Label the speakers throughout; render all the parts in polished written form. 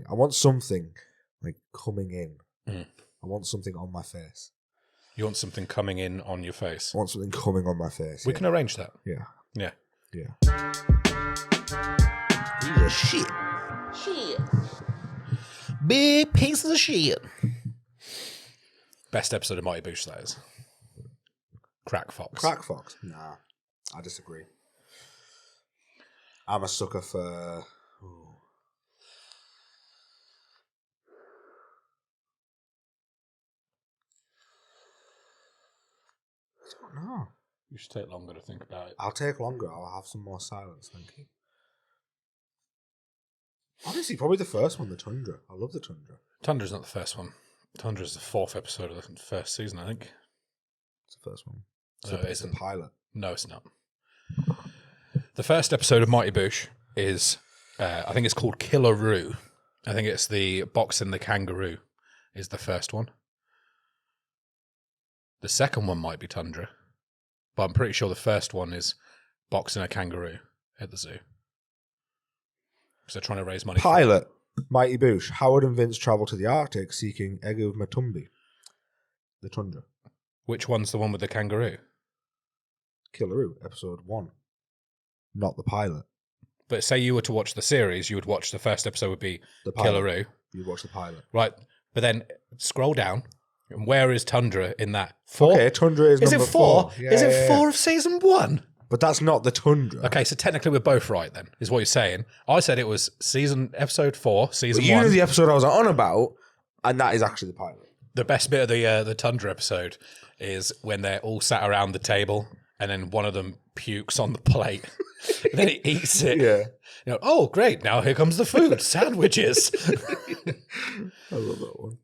Speaker 1: I want something like coming in.
Speaker 2: Mm.
Speaker 1: I want something on my face.
Speaker 2: You want something coming in on your face?
Speaker 1: I want something coming on my face.
Speaker 2: We can arrange that.
Speaker 1: Yeah.
Speaker 2: Yeah.
Speaker 1: Yeah. These are shit.
Speaker 2: Shit. Big pieces of shit. Best episode of Mighty Boosh, that is. Crack Fox.
Speaker 1: Crack Fox? Nah, I disagree. I'm a sucker for... Ooh. I don't know.
Speaker 2: You should take longer to think about it.
Speaker 1: I'll take longer. I'll have some more silence, thank you. Honestly, probably the first one, the Tundra. I love the Tundra.
Speaker 2: Tundra's not the first one. Tundra's the 4th episode of the first season, I think.
Speaker 1: It's the first one.
Speaker 2: No, it
Speaker 1: it's
Speaker 2: isn't.
Speaker 1: a pilot.
Speaker 2: No, it's not. The first episode of Mighty Boosh is, I think it's called Killaroo. I think it's the boxing the kangaroo is the first one. The second one might be Tundra, but I'm pretty sure the first one is boxing a kangaroo at the zoo. Because they're trying to raise money.
Speaker 1: Pilot, Mighty Boosh. Howard and Vince travel to the Arctic seeking Egg of Matumbi. The Tundra.
Speaker 2: Which one's the one with the kangaroo?
Speaker 1: Killaroo, episode 1. Not the pilot.
Speaker 2: But say you were to watch the series, you would watch the first episode would be
Speaker 1: The pilot.
Speaker 2: Killaroo.
Speaker 1: You watch the pilot.
Speaker 2: Right. But then scroll down. And where is Tundra in that? 4?
Speaker 1: Okay, Tundra is number
Speaker 2: it 4?
Speaker 1: 4. Yeah,
Speaker 2: is it
Speaker 1: yeah,
Speaker 2: 4 of season 1?
Speaker 1: But that's not the Tundra.
Speaker 2: Okay, so technically we're both right then, is what you're saying. I said it was episode 4, season
Speaker 1: But you
Speaker 2: 1.
Speaker 1: know the episode I was on about, and that is actually the pilot.
Speaker 2: The best bit of the Tundra episode is when they're all sat around the table and then one of them pukes on the plate. And then he eats it.
Speaker 1: Yeah.
Speaker 2: You know, oh, great, now here comes the food, sandwiches.
Speaker 1: I love that one.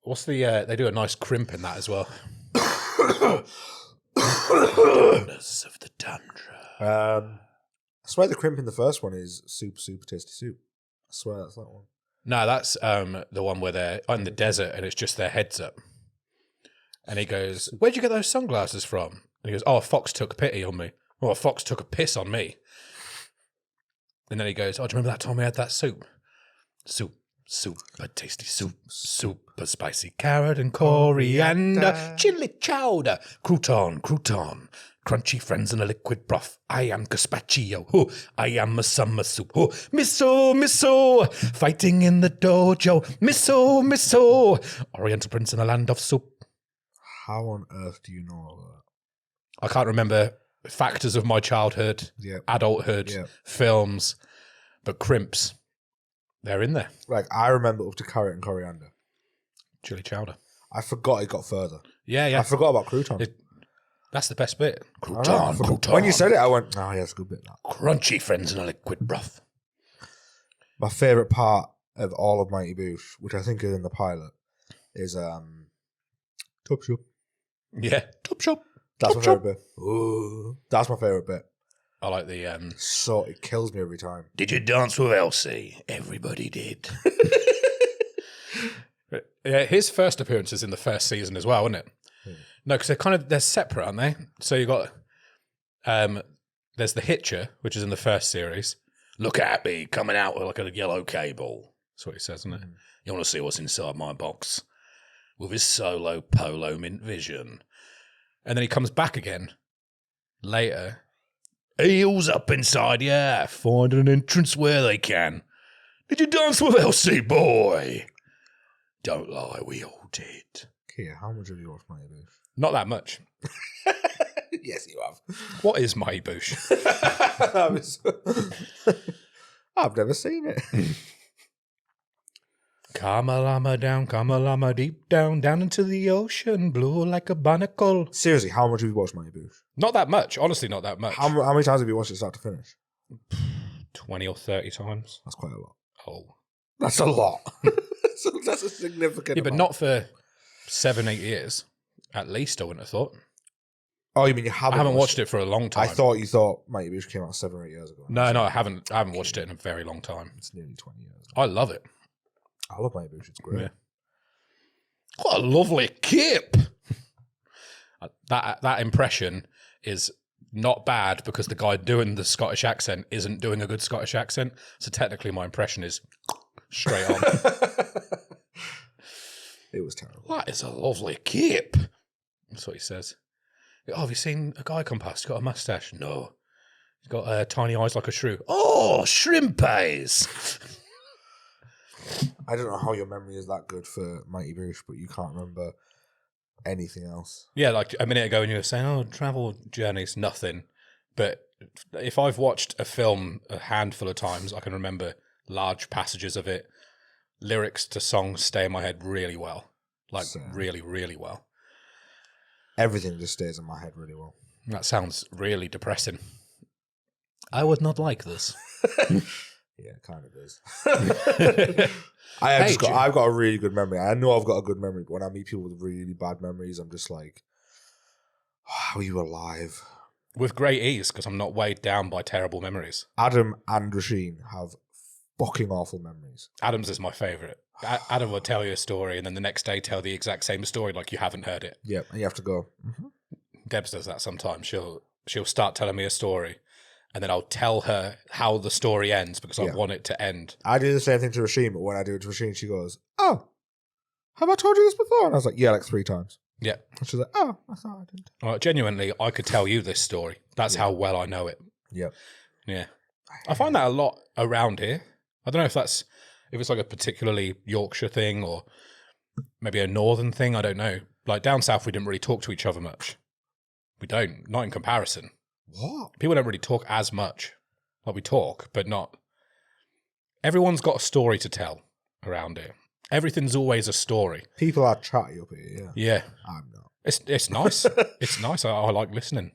Speaker 2: What's the, they do a nice crimp in that as well. Of the Tundra.
Speaker 1: I swear the crimp in the first one is super, super tasty soup. I swear that's that one.
Speaker 2: No, that's the one where they're in the desert and it's just their heads up. And he goes, where'd you get those sunglasses from? And he goes, oh, a fox took pity on me. Well, a fox took a piss on me. And then he goes, oh, do you remember that time we had that soup? Super tasty soup. Super spicy carrot and coriander. Chili chowder. Crouton. Crunchy friends in a liquid broth. I am gazpacho. Oh, I am a summer soup. Oh, miso. Fighting in the dojo. Miso. Oriental prince in a land of soup.
Speaker 1: How on earth do you know all that?
Speaker 2: I can't remember factors of my childhood, adulthood, films, but crimps, they're in there.
Speaker 1: Like, I remember up to carrot and coriander.
Speaker 2: Chili chowder.
Speaker 1: I forgot it got further.
Speaker 2: Yeah.
Speaker 1: I forgot about crouton.
Speaker 2: That's the best bit.
Speaker 1: Crouton. When you said it, I went, oh, yeah, it's a good bit. That.
Speaker 2: Crunchy friends in a liquid broth.
Speaker 1: My favourite part of all of Mighty Boosh, which I think is in the pilot, is Top Shop.
Speaker 2: Yeah, Top Shop.
Speaker 1: That's my favourite bit. Ooh, that's my favourite bit.
Speaker 2: I like the...
Speaker 1: So, it kills me every time.
Speaker 2: Did you dance with Elsie? Everybody did. Yeah, his first appearance is in the first season as well, isn't it? No, because they're separate, aren't they? So you got... there's the Hitcher, which is in the first series. Look at me, coming out with like a yellow cable. That's what he says, isn't it? You want to see what's inside my box? With his solo polo mint vision. And then he comes back again later. Heels up inside, yeah. Find an entrance where they can. Did you dance with Elsie, boy? Don't lie, we all did.
Speaker 1: Kier, how much have you watched Mighty Boosh?
Speaker 2: Not that much.
Speaker 1: Yes, you have.
Speaker 2: What is Mighty Boosh?
Speaker 1: I've never seen it.
Speaker 2: Kamalama down, Kamalama deep down, down into the ocean, blue like a barnacle.
Speaker 1: Seriously, how much have you watched Mighty Boosh?
Speaker 2: Not that much, honestly, not that much.
Speaker 1: How many times have you watched it start to finish?
Speaker 2: 20 or 30 times.
Speaker 1: That's quite a lot.
Speaker 2: Oh.
Speaker 1: That's a lot. That's a significant
Speaker 2: Yeah, but
Speaker 1: amount.
Speaker 2: not for 7-8 years. At least, I wouldn't have thought.
Speaker 1: Oh, you mean you haven't?
Speaker 2: I haven't watched it for a long time.
Speaker 1: I thought you thought Mighty Boosh came out 7 or 8 years ago.
Speaker 2: No, I haven't. I haven't watched it in a very long time.
Speaker 1: It's nearly 20 years.
Speaker 2: I love it.
Speaker 1: I love Mighty Boosh. It's great.
Speaker 2: Yeah. What a lovely kip. That impression is not bad because the guy doing the Scottish accent isn't doing a good Scottish accent. So technically my impression is straight on.
Speaker 1: It was terrible.
Speaker 2: That is a lovely cape. That's what he says. Oh, have you seen a guy come past? He's got a mustache. No. He's got tiny eyes like a shrew. Oh, shrimp eyes.
Speaker 1: I don't know how your memory is that good for Mighty Boosh, but you can't remember anything else.
Speaker 2: Yeah, like a minute ago when you were saying, oh, travel journeys, nothing. But if I've watched a film a handful of times, I can remember large passages of it. Lyrics to songs stay in my head really well. Like, really, really well.
Speaker 1: Everything just stays in my head really well.
Speaker 2: That sounds really depressing. I would not like this.
Speaker 1: Yeah, it kind of is. I've got a really good memory. I know I've got a good memory, but when I meet people with really bad memories, I'm just like, how are you alive?
Speaker 2: With great ease, because I'm not weighed down by terrible memories.
Speaker 1: Adam and Rasheen have fucking awful memories.
Speaker 2: Adam's is my favourite. Adam will tell you a story and then the next day tell the exact same story like you haven't heard it.
Speaker 1: Yeah, and you have to go. Mm-hmm.
Speaker 2: Debs does that sometimes. She'll start telling me a story and then I'll tell her how the story ends because I want it to end. I
Speaker 1: do the same thing to Rasheen, but when I do it to Rasheen, she goes, oh, have I told you this before? And I was like, yeah, like 3 times.
Speaker 2: Yeah.
Speaker 1: And she's like, oh, I thought I didn't.
Speaker 2: Well, genuinely, I could tell you this story. That's how well I know it.
Speaker 1: Yeah.
Speaker 2: Yeah. I find that a lot around here. I don't know if it's like a particularly Yorkshire thing or maybe a northern thing. I don't know. Like down south, we didn't really talk to each other much. We don't. Not in comparison.
Speaker 1: What?
Speaker 2: People don't really talk as much. Like we talk, but not. Everyone's got a story to tell around here. Everything's always a story.
Speaker 1: People are chatty up here, yeah.
Speaker 2: Yeah.
Speaker 1: I'm not.
Speaker 2: It's nice. It's nice. I like listening.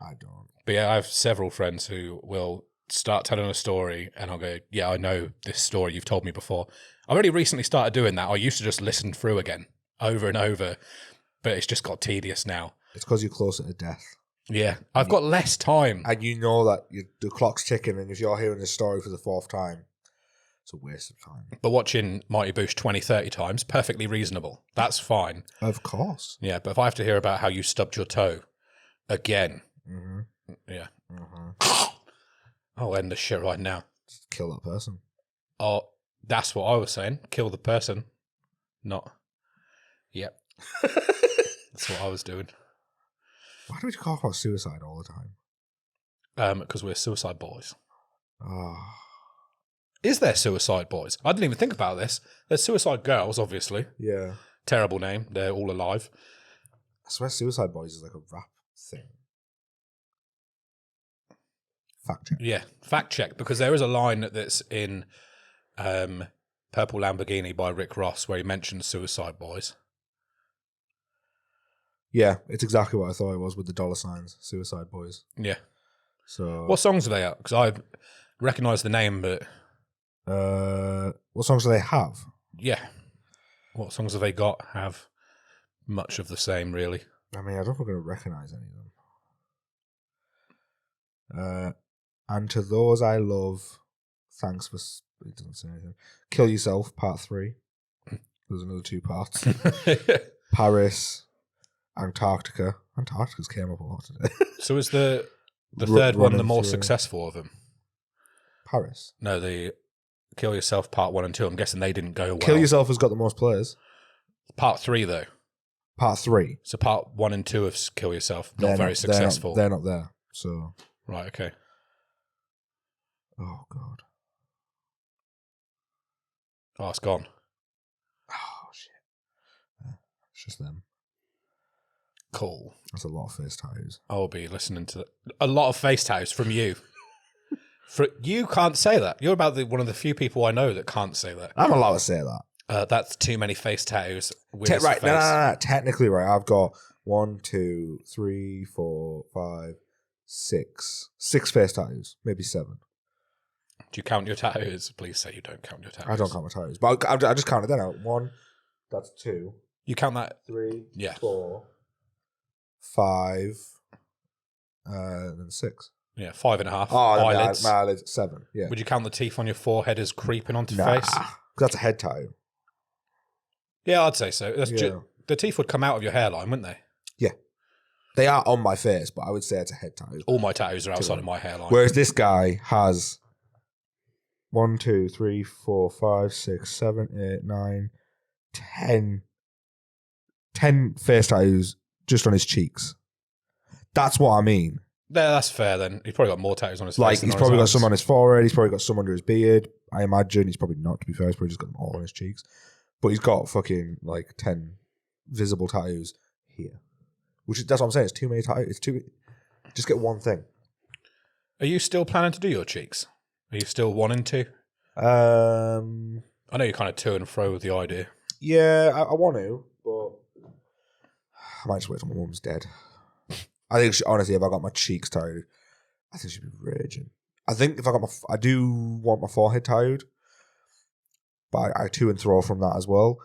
Speaker 1: I don't.
Speaker 2: But yeah, I have several friends who will start telling a story and I'll go, yeah, I know this story. You've told me before. I've already recently started doing that. I used to just listen through again over and over, but it's just got tedious now.
Speaker 1: It's because you're closer to death.
Speaker 2: Yeah. I've got less time.
Speaker 1: And you know that the clock's ticking and if you're hearing this story for the 4th time, it's a waste of time.
Speaker 2: But watching Mighty Boosh 20, 30 times, perfectly reasonable. That's fine.
Speaker 1: Of course.
Speaker 2: Yeah, but if I have to hear about how you stubbed your toe again, yeah. I'll end the shit right now.
Speaker 1: Just kill that person.
Speaker 2: Oh, that's what I was saying. Kill the person. Not. Yep. That's what I was doing.
Speaker 1: Why do we talk about suicide all the time?
Speaker 2: Because we're suicide boys.
Speaker 1: Oh.
Speaker 2: Is there suicide boys? I didn't even think about this. There's suicide girls, obviously.
Speaker 1: Yeah.
Speaker 2: Terrible name. They're all alive.
Speaker 1: I swear suicide boys is like a rap thing. Fact check.
Speaker 2: Yeah, fact check, because there is a line that's in Purple Lamborghini by Rick Ross where he mentions suicide boys.
Speaker 1: Yeah, it's exactly what I thought it was with the $signs, suicide boys.
Speaker 2: Yeah.
Speaker 1: So
Speaker 2: what songs are they at? Because I recognise the name, but...
Speaker 1: what songs do they have?
Speaker 2: Yeah. What songs have they got? Have much of the same, really.
Speaker 1: I mean, I don't think I'm going to recognise any of them. And to those I love, thanks for... It doesn't say anything. Kill Yourself, part 3. There's another 2 parts. Paris, Antarctica. Antarctica's came up a lot today.
Speaker 2: So is the third one the more successful of them?
Speaker 1: Paris?
Speaker 2: No, the Kill Yourself part 1 and 2. I'm guessing they didn't go well.
Speaker 1: Kill Yourself has got the most players.
Speaker 2: Part 3, though.
Speaker 1: Part 3.
Speaker 2: So part 1 and 2 of Kill Yourself, not very successful.
Speaker 1: They're not there, so...
Speaker 2: Right, okay.
Speaker 1: Oh, God.
Speaker 2: Oh, it's gone.
Speaker 1: Oh, shit. Yeah, it's just them.
Speaker 2: Cool.
Speaker 1: That's a lot of face tattoos.
Speaker 2: I'll be listening to a lot of face tattoos from you. You can't say that. You're about one of the few people I know that can't say that.
Speaker 1: I'm allowed to say that.
Speaker 2: That's too many face tattoos. With his
Speaker 1: right,
Speaker 2: face.
Speaker 1: No. Technically, right. I've got 1, 2, 3, 4, 5, 6 face tattoos, maybe 7.
Speaker 2: Do you count your tattoos? Please say you don't count your tattoos.
Speaker 1: I don't count my tattoos, but I just counted that out. 1, that's 2.
Speaker 2: You count that?
Speaker 1: 3,
Speaker 2: yeah.
Speaker 1: 4, 5, then 6.
Speaker 2: Yeah, 5.5.
Speaker 1: Oh, eyelids. My eyelids, 7. Yeah.
Speaker 2: Would you count the teeth on your forehead as creeping onto face?
Speaker 1: That's a head tattoo.
Speaker 2: Yeah, I'd say so. The teeth would come out of your hairline, wouldn't they?
Speaker 1: Yeah. They are on my face, but I would say it's a head tattoo.
Speaker 2: All my tattoos are outside of my hairline.
Speaker 1: Whereas this guy has 1, 2, 3, 4, 5, 6, 7, 8, 9, 10. 10 face tattoos just on his cheeks. That's what I mean.
Speaker 2: Yeah, that's fair then. He's probably got more tattoos on his face.
Speaker 1: Like,
Speaker 2: than
Speaker 1: he's
Speaker 2: on
Speaker 1: probably got
Speaker 2: his
Speaker 1: some on
Speaker 2: arms.
Speaker 1: his forehead. He's probably got some under his beard. I imagine he's probably not, to be fair. He's probably just got them all on his cheeks. But he's got fucking, like, 10 visible tattoos here. That's what I'm saying. It's too many tattoos. It's too... Just get one thing.
Speaker 2: Are you still planning to do your cheeks? Are you still wanting to? I know you're kind of to and fro with the idea.
Speaker 1: Yeah, I want to, but I might just wait till my mum's dead. I think, honestly, if I got my cheeks tattooed, I think she'd be raging. I think if I do want my forehead tattooed, but I to and fro from that as well.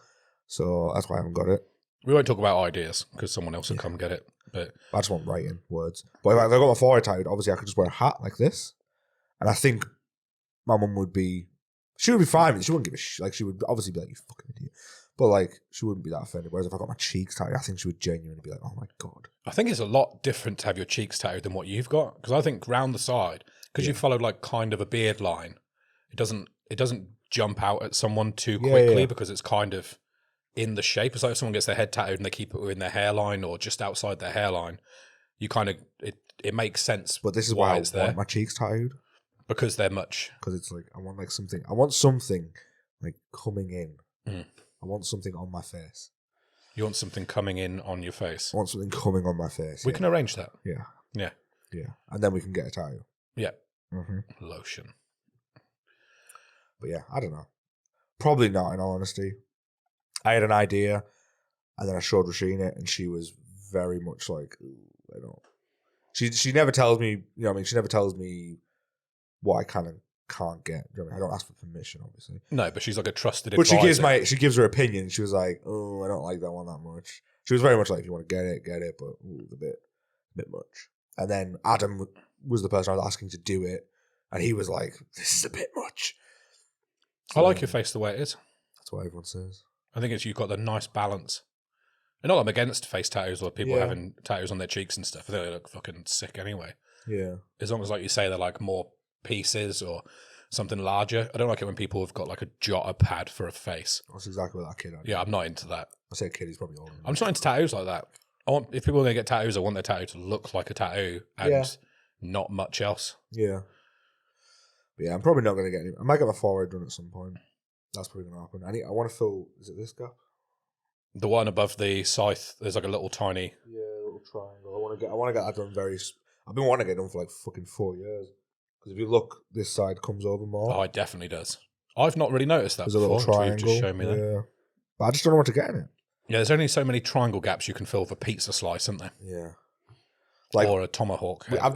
Speaker 1: So that's why I haven't got it.
Speaker 2: We won't talk about ideas because someone else will come get it. But
Speaker 1: I just want writing words. But if I got my forehead tattooed, obviously I could just wear a hat like this. And I think my mum would be... She would be fine with it. She wouldn't give a shit. Like, she would obviously be like, you fucking idiot. But, like, she wouldn't be that offended. Whereas if I got my cheeks tattooed, I think she would genuinely be like, oh my God.
Speaker 2: I think it's a lot different to have your cheeks tattooed than what you've got. Because I think round the side, because you followed like kind of a beard line, it doesn't jump out at someone too quickly because it's kind of in the shape. It's like if someone gets their head tattooed and they keep it within their hairline or just outside their hairline, you kind of, it makes sense.
Speaker 1: But this is why I want my cheeks tattooed.
Speaker 2: Because they're much.
Speaker 1: Because it's like, I want something like coming in.
Speaker 2: Mm.
Speaker 1: I want something on my face.
Speaker 2: You want something coming in on your face?
Speaker 1: I want something coming on my face.
Speaker 2: We can arrange that.
Speaker 1: Yeah.
Speaker 2: Yeah.
Speaker 1: Yeah. And then we can get a tattoo.
Speaker 2: Yeah.
Speaker 1: Mm-hmm.
Speaker 2: Lotion.
Speaker 1: But yeah, I don't know. Probably not, in all honesty. I had an idea, and then I showed Rasheen it, and she was very much like, I don't. She never tells me, you know what I mean? She never tells me what I can and can't get. You know what I mean? I don't ask for permission, obviously.
Speaker 2: No, but she's like a trusted
Speaker 1: advisor.
Speaker 2: advisor.
Speaker 1: She gives her opinion. She was like, oh, I don't like that one that much. She was very much like, if you want to get it, but it's a bit much. And then Adam was the person I was asking to do it, and he was like, this is a bit much. So,
Speaker 2: I like your face the way it is.
Speaker 1: That's what everyone says.
Speaker 2: I think you've got the nice balance. And not that I'm against face tattoos or people having tattoos on their cheeks and stuff. I think they look fucking sick anyway.
Speaker 1: Yeah.
Speaker 2: As long as, like you say, they're like more pieces or something larger. I don't like it when people have got like a jotter pad for a face.
Speaker 1: That's exactly what that kid had.
Speaker 2: Yeah, I'm not into that.
Speaker 1: I say kid, he's probably older.
Speaker 2: I'm just not into tattoos like that. If people are going to get tattoos, I want their tattoo to look like a tattoo and not much else.
Speaker 1: Yeah. But yeah, I'm probably not going to get any. I might get my forehead done at some point. That's probably going to happen. I want to fill, is it this gap?
Speaker 2: The one above the scythe, there's like a little tiny...
Speaker 1: Yeah, a little triangle. I want to get that done I've been wanting to get it done for like fucking 4 years. Because if you look, this side comes over more.
Speaker 2: Oh, it definitely does. I've not really noticed that
Speaker 1: There's
Speaker 2: before.
Speaker 1: a little triangle.
Speaker 2: You've just shown me that.
Speaker 1: Yeah. But I just don't know what to get in it.
Speaker 2: Yeah, there's only so many triangle gaps you can fill with a pizza slice, isn't there?
Speaker 1: Yeah. Like,
Speaker 2: or a tomahawk.
Speaker 1: I've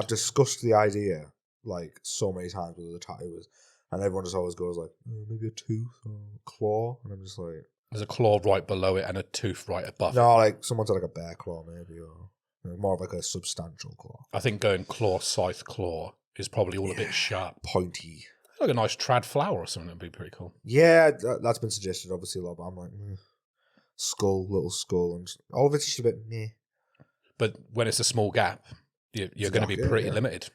Speaker 1: discussed the idea like so many times with the tattooers, and everyone just always goes like, maybe a tooth or a claw, and I'm just like,
Speaker 2: there's a claw right below it and a tooth right above it.
Speaker 1: No, like someone said like a bear claw maybe, or more of like a substantial claw.
Speaker 2: I think going claw, scythe, claw is probably all a bit sharp.
Speaker 1: Pointy.
Speaker 2: Like a nice trad flower or something would be pretty cool.
Speaker 1: Yeah, that's been suggested obviously a lot, but I'm like, little skull, and all of it's just a bit meh. But
Speaker 2: when it's a small gap, you're going to be pretty limited.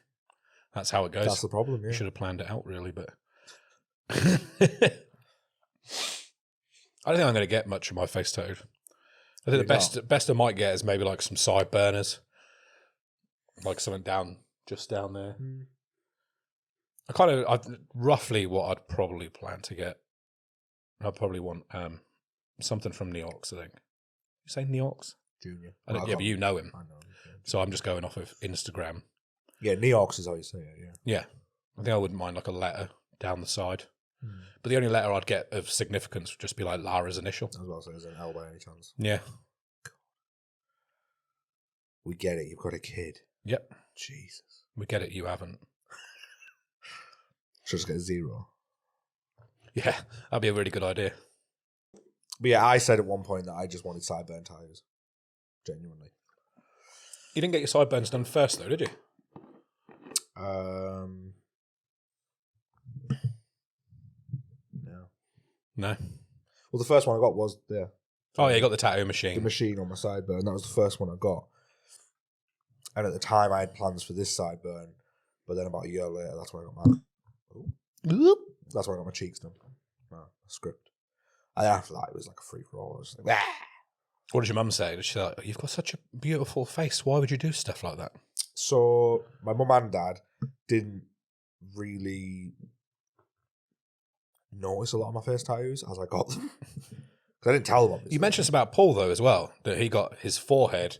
Speaker 2: That's how it goes.
Speaker 1: That's the problem, yeah.
Speaker 2: Should have planned it out, really, but... I don't think I'm going to get much of my face tattooed. I think the best I might get is maybe like some side burners. Like something just down there. Roughly what I'd probably plan to get. I'd probably want something from Neox, I think. You say Neox?
Speaker 1: Junior.
Speaker 2: But you know him.
Speaker 1: I know him. Yeah.
Speaker 2: So I'm just going off of Instagram.
Speaker 1: Yeah, Neox is how you say it, yeah.
Speaker 2: Yeah. I think I wouldn't mind like a letter down the side. But the only letter I'd get of significance would just be like Lara's initial.
Speaker 1: As well as there's an L by any chance.
Speaker 2: Yeah.
Speaker 1: We get it. You've got a kid.
Speaker 2: Yep.
Speaker 1: Jesus.
Speaker 2: We get it. You haven't.
Speaker 1: Should just get 0.
Speaker 2: Yeah, that'd be a really good idea.
Speaker 1: But yeah, I said at one point that I just wanted sideburn tires. Genuinely.
Speaker 2: You didn't get your sideburns done first, though, did you? No.
Speaker 1: Well, the first one I got was there.
Speaker 2: Oh, yeah, you got the tattoo machine.
Speaker 1: The machine on my sideburn. That was the first one I got. And at the time, I had plans for this sideburn. But then about a year later, that's when I got mine. That's why I got my cheeks done. Script. And after that, it was like a free-for-all. I was like, ah!
Speaker 2: What did your mum say? Did she like, you've got such a beautiful face. Why would you do stuff like that?
Speaker 1: So my mum and dad didn't really notice a lot of my face tattoos as I got them. Because I didn't tell them.
Speaker 2: You mentioned about Paul, though, as well, that he got his forehead,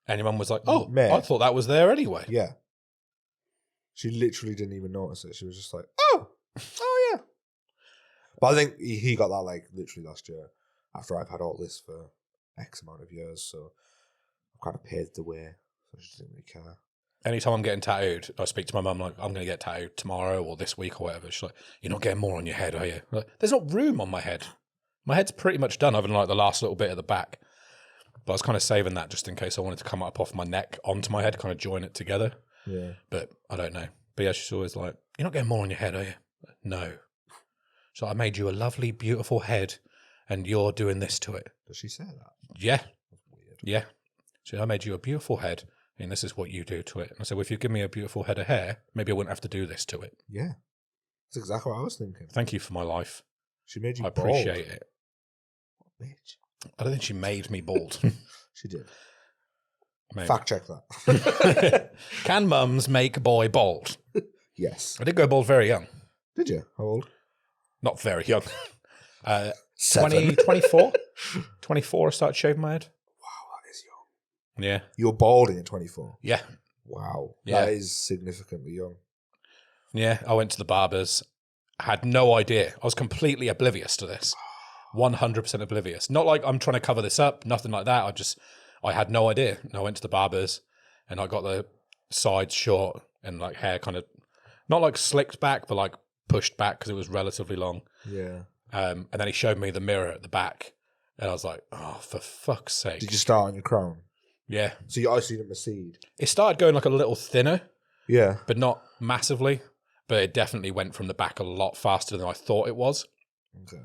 Speaker 2: and your mum was like, oh,
Speaker 1: Mate.
Speaker 2: I thought that was there anyway.
Speaker 1: Yeah. She literally didn't even notice it. She was just like, oh yeah. But I think he got that like literally last year after I've had all this for X amount of years. So I've kind of paved the way. So she didn't really care.
Speaker 2: Anytime I'm getting tattooed, I speak to my mum like, I'm going to get tattooed tomorrow or this week or whatever. She's like, you're not getting more on your head, are you? Like, there's not room on my head. My head's pretty much done other than like the last little bit at the back. But I was kind of saving that just in case I wanted to come up off my neck onto my head, kind of join it together.
Speaker 1: Yeah.
Speaker 2: But I don't know. But yeah, she's always like, you're not getting more on your head, are you? No. So I made you a lovely, beautiful head and you're doing this to it.
Speaker 1: Does she say that?
Speaker 2: Yeah.
Speaker 1: That's weird.
Speaker 2: Yeah. So I made you a beautiful head and this is what you do to it. And I said, well, if you give me a beautiful head of hair, maybe I wouldn't have to do this to it.
Speaker 1: Yeah. That's exactly what I was thinking.
Speaker 2: Thank you for my life.
Speaker 1: She made you
Speaker 2: I
Speaker 1: bald.
Speaker 2: appreciate it.
Speaker 1: What a bitch.
Speaker 2: I don't think she made me bald.
Speaker 1: She did.
Speaker 2: Maybe.
Speaker 1: Fact check that.
Speaker 2: Can mums make boy bald?
Speaker 1: Yes.
Speaker 2: I did go bald very young.
Speaker 1: Did you? How old?
Speaker 2: Not very young.
Speaker 1: 7.
Speaker 2: 24? 24 I started shaving my head.
Speaker 1: Wow, that is young.
Speaker 2: Yeah.
Speaker 1: You were balding at 24?
Speaker 2: Yeah.
Speaker 1: Wow.
Speaker 2: Yeah.
Speaker 1: That is significantly young.
Speaker 2: Yeah, I went to the barbers. I had no idea. I was completely oblivious to this. 100% oblivious. Not like I'm trying to cover this up, nothing like that. I had no idea. And I went to the barbers and I got the sides short and like hair kind of, not like slicked back, but like pushed back because it was relatively long.
Speaker 1: Yeah.
Speaker 2: And then he showed me the mirror at the back and I was like, oh, for fuck's sake.
Speaker 1: Did you start on your crown?
Speaker 2: Yeah.
Speaker 1: So you obviously didn't recede.
Speaker 2: It started going like a little thinner,
Speaker 1: Yeah.
Speaker 2: but not massively. But it definitely went from the back a lot faster than I thought it was.
Speaker 1: Okay.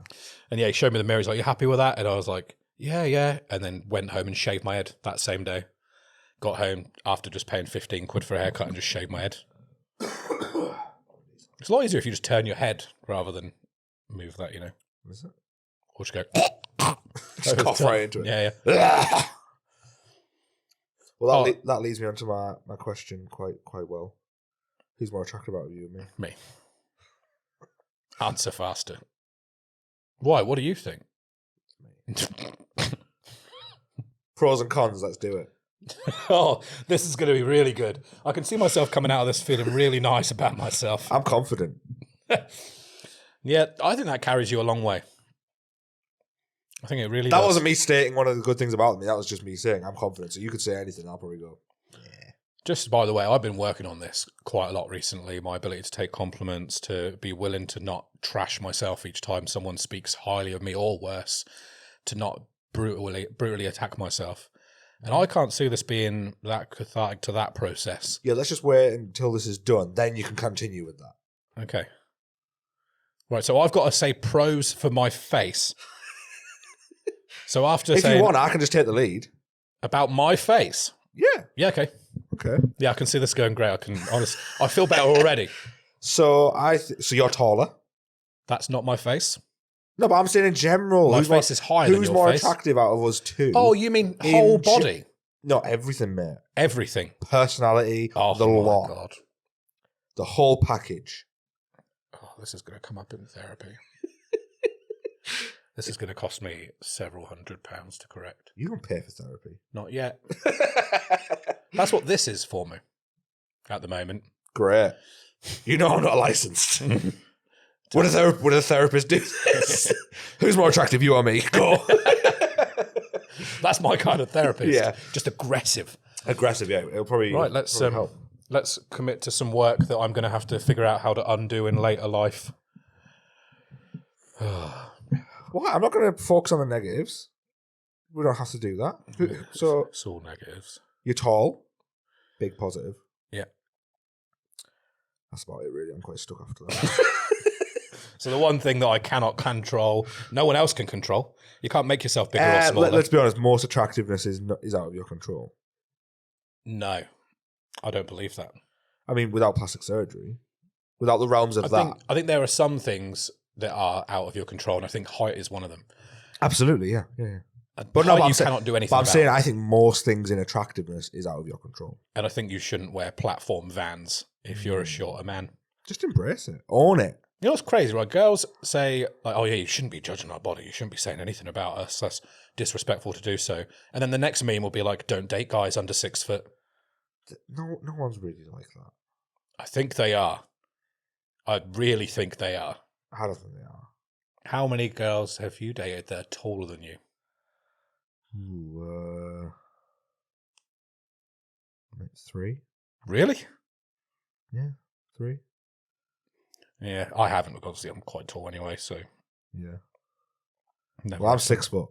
Speaker 2: And yeah, he showed me the mirror. He's like, you happy with that? And I was like, yeah. And then went home and shaved my head that same day. Got home after just paying 15 quid for a haircut and just shaved my head. It's a lot easier if you just turn your head rather than move that, you know.
Speaker 1: Is it?
Speaker 2: Or just go.
Speaker 1: Just cough right into it.
Speaker 2: Yeah.
Speaker 1: Well, that leads me on to my question quite well. Who's more attractive out of you and me?
Speaker 2: Me. Answer faster. Why? What do you think?
Speaker 1: Pros and cons, let's do it.
Speaker 2: Oh, this is going to be really good. I can see myself coming out of this feeling really nice about myself.
Speaker 1: I'm confident.
Speaker 2: Yeah, I think that carries you a long way. I think it really
Speaker 1: That
Speaker 2: does.
Speaker 1: wasn't me stating one of the good things about me. That was just me saying I'm confident. So you could say anything, I'll probably go, yeah.
Speaker 2: Just by the way, I've been working on this quite a lot recently. My ability to take compliments, to be willing to not trash myself each time someone speaks highly of me or worse, to not brutally attack myself. And I can't see this being that cathartic to that process.
Speaker 1: Yeah, let's just wait until this is done. Then you can continue with that.
Speaker 2: Okay. Right, so I've got to say pros for my face. So after
Speaker 1: If
Speaker 2: saying
Speaker 1: you want, I can just take the lead.
Speaker 2: about my face.
Speaker 1: Yeah.
Speaker 2: Yeah, okay.
Speaker 1: Okay.
Speaker 2: Yeah, I can see this going great. I feel better already.
Speaker 1: So so you're taller.
Speaker 2: That's not my face.
Speaker 1: No, but I'm saying in general.
Speaker 2: My face is higher than your
Speaker 1: Who's more
Speaker 2: face.
Speaker 1: attractive out of us two?
Speaker 2: Oh, you mean whole body?
Speaker 1: No, everything, mate.
Speaker 2: Everything.
Speaker 1: Personality,
Speaker 2: Oh,
Speaker 1: the
Speaker 2: my
Speaker 1: lot.
Speaker 2: God.
Speaker 1: The whole package.
Speaker 2: Oh, this is going to come up in therapy. This is going to cost me several £100s to correct.
Speaker 1: You don't pay for therapy.
Speaker 2: Not yet. That's what this is for me at the moment.
Speaker 1: Great. You know I'm not licensed. Would a therapist do this? Who's more attractive, you or me? Go.
Speaker 2: That's my kind of therapist.
Speaker 1: Yeah.
Speaker 2: Just aggressive.
Speaker 1: Aggressive, yeah. It'll probably
Speaker 2: Right, let's
Speaker 1: help.
Speaker 2: let's commit to some work that I'm going to have to figure out how to undo in later life.
Speaker 1: What? I'm not going to focus on the negatives. We don't have to do that. So
Speaker 2: It's all negatives.
Speaker 1: you're tall. Big positive.
Speaker 2: Yeah.
Speaker 1: That's about it, really. I'm quite stuck after that.
Speaker 2: So the one thing that I cannot control, no one else can control. You can't make yourself bigger or smaller.
Speaker 1: Let's be honest. Most attractiveness is out of your control.
Speaker 2: No, I don't believe that.
Speaker 1: I mean, without plastic surgery. without the realms of that.
Speaker 2: I think there are some things that are out of your control, and I think height is one of them.
Speaker 1: Absolutely, yeah.
Speaker 2: But no, you cannot do anything.
Speaker 1: But I'm saying I think most things in attractiveness is out of your control.
Speaker 2: And I think you shouldn't wear platform Vans if you're a shorter man.
Speaker 1: Just embrace it. Own it.
Speaker 2: You know what's crazy, right? Girls say, like, oh yeah, you shouldn't be judging our body. You shouldn't be saying anything about us. That's disrespectful to do so. And then the next meme will be like, don't date guys under 6 foot.
Speaker 1: No one's really like that.
Speaker 2: I think they are. I really think they are.
Speaker 1: I don't think they are.
Speaker 2: How many girls have you dated that are taller than you?
Speaker 1: Ooh, 3.
Speaker 2: Really?
Speaker 1: Yeah, 3.
Speaker 2: Yeah, I haven't, because obviously I'm quite tall anyway, so...
Speaker 1: Yeah.
Speaker 2: Never.
Speaker 1: Well, I'm 6 foot.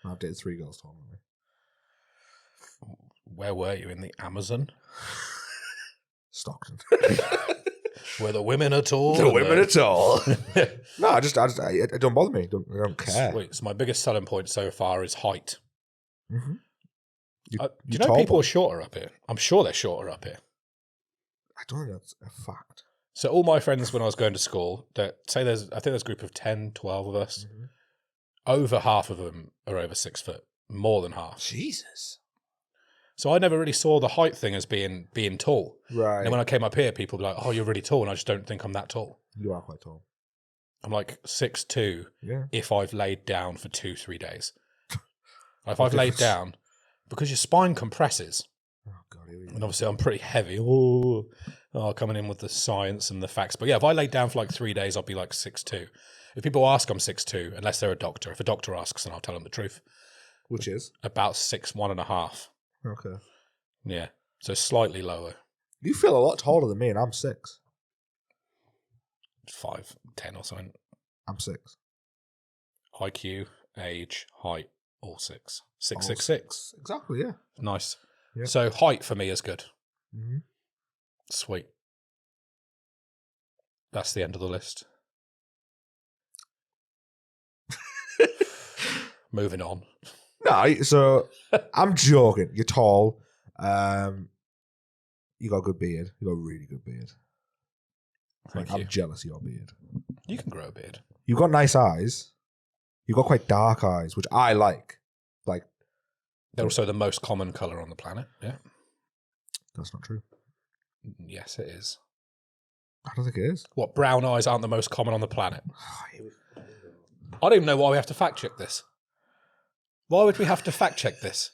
Speaker 1: I've dated 3 girls taller than me.
Speaker 2: Where were you? In the Amazon?
Speaker 1: Stockton.
Speaker 2: Where the women are tall.
Speaker 1: The women are tall. No, it don't bother me. I don't care.
Speaker 2: Sweet. So my biggest selling point so far is height.
Speaker 1: Mm-hmm.
Speaker 2: Do you know people are shorter up here? I'm sure they're shorter up here.
Speaker 1: I don't think that's a fact.
Speaker 2: So all my friends when I was going to school, I think there's a group of 10, 12 of us. Mm-hmm. Over half of them are over 6 foot. More than half.
Speaker 1: Jesus.
Speaker 2: So I never really saw the height thing as being tall.
Speaker 1: Right.
Speaker 2: And when I came up here, people were like, oh, you're really tall. And I just don't think I'm that tall.
Speaker 1: You are quite tall.
Speaker 2: I'm like 6'2", if I've laid down for 2-3 days. If I've laid down, because your spine compresses.
Speaker 1: Oh, God.
Speaker 2: And obviously I'm pretty heavy. Oh, coming in with the science and the facts. But yeah, if I laid down for like 3 days, I'll be like 6'2". If people ask, I'm 6'2", unless they're a doctor. If a doctor asks, then I'll tell them the truth.
Speaker 1: Which is?
Speaker 2: About 6'1.5".
Speaker 1: Okay.
Speaker 2: Yeah, so slightly lower.
Speaker 1: You feel a lot taller than me, and I'm 6.
Speaker 2: 5'10" or something.
Speaker 1: I'm 6.
Speaker 2: IQ, age, height, all 6. 6'6".
Speaker 1: 6. Exactly, yeah.
Speaker 2: Nice.
Speaker 1: Yeah.
Speaker 2: So height for me is good.
Speaker 1: Mm-hmm.
Speaker 2: Sweet. That's the end of the list. Moving on.
Speaker 1: No, so I'm joking. You're tall. You got a good beard. You got a really good beard. I'm jealous of your beard.
Speaker 2: You can grow a beard.
Speaker 1: You've got nice eyes. You've got quite dark eyes, which I like. Like,
Speaker 2: they're also the most common colour on the planet. Yeah.
Speaker 1: That's not true.
Speaker 2: Yes, it is.
Speaker 1: I don't think it is.
Speaker 2: What, brown eyes aren't the most common on the planet? I don't even know why we have to fact check this. Why would we have to fact check this?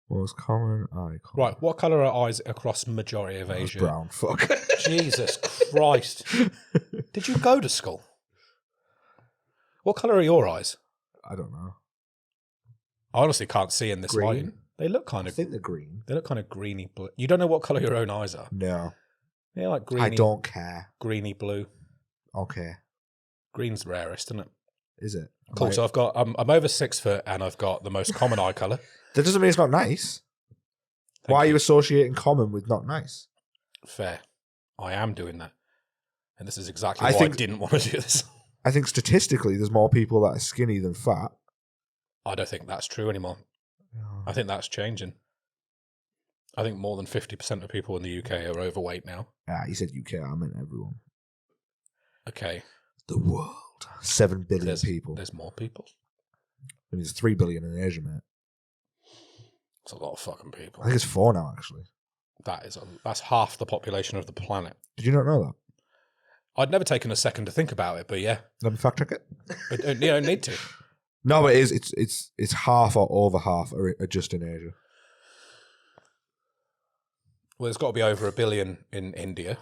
Speaker 1: Most common eye colour.
Speaker 2: Right, what colour are eyes across majority of Asia?
Speaker 1: Brown, fuck.
Speaker 2: Jesus Christ. Did you go to school? What colour are your eyes?
Speaker 1: I don't know.
Speaker 2: I honestly can't see in this
Speaker 1: Green.
Speaker 2: lighting. They look kind of...
Speaker 1: I think they're green.
Speaker 2: They look kind of greeny blue. You don't know what colour your own eyes are?
Speaker 1: No.
Speaker 2: They're like greeny...
Speaker 1: I don't care.
Speaker 2: Greeny blue.
Speaker 1: Okay.
Speaker 2: Green's rarest, isn't it?
Speaker 1: Is it?
Speaker 2: Cool, so I'm over 6 foot and I've got the most common eye colour.
Speaker 1: That doesn't mean it's not nice. Why are you associating common with not nice?
Speaker 2: Fair. I am doing that. And this is exactly why I didn't want to do this.
Speaker 1: I think statistically there's more people that are skinny than fat.
Speaker 2: I don't think that's true anymore. I think that's changing. I think more than 50% of people in the UK are overweight now.
Speaker 1: Ah, you said UK, I meant everyone.
Speaker 2: Okay.
Speaker 1: The world. 7 billion people.
Speaker 2: There's more people.
Speaker 1: I mean, there's 3 billion in Asia, mate.
Speaker 2: It's a lot of fucking people.
Speaker 1: I think it's 4 now, actually.
Speaker 2: That's half the population of the planet.
Speaker 1: Did you not know that?
Speaker 2: I'd never taken a second to think about it, but yeah.
Speaker 1: Let me fact check it.
Speaker 2: You don't need to.
Speaker 1: No, but it is. It's half or over half are just in Asia.
Speaker 2: Well, there's got to be over 1 billion in India.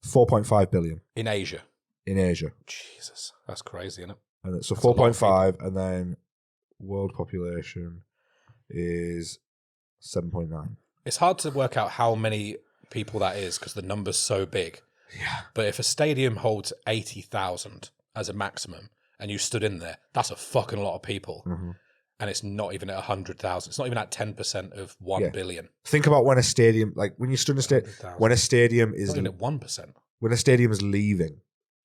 Speaker 1: 4.5 billion.
Speaker 2: In Asia.
Speaker 1: In Asia.
Speaker 2: Jesus, that's crazy, isn't it?
Speaker 1: And so 4.5, and then world population is 7.9.
Speaker 2: It's hard to work out how many people that is because the number's so big.
Speaker 1: Yeah.
Speaker 2: But if a stadium holds 80,000 as a maximum and you stood in there, that's a fucking lot of people.
Speaker 1: Mm-hmm.
Speaker 2: And it's not even at 100,000. It's not even at 10% of 1 billion.
Speaker 1: Think about when a stadium, like when you stood in a stadium, when a stadium is...
Speaker 2: Not even at 1%.
Speaker 1: When a stadium is leaving.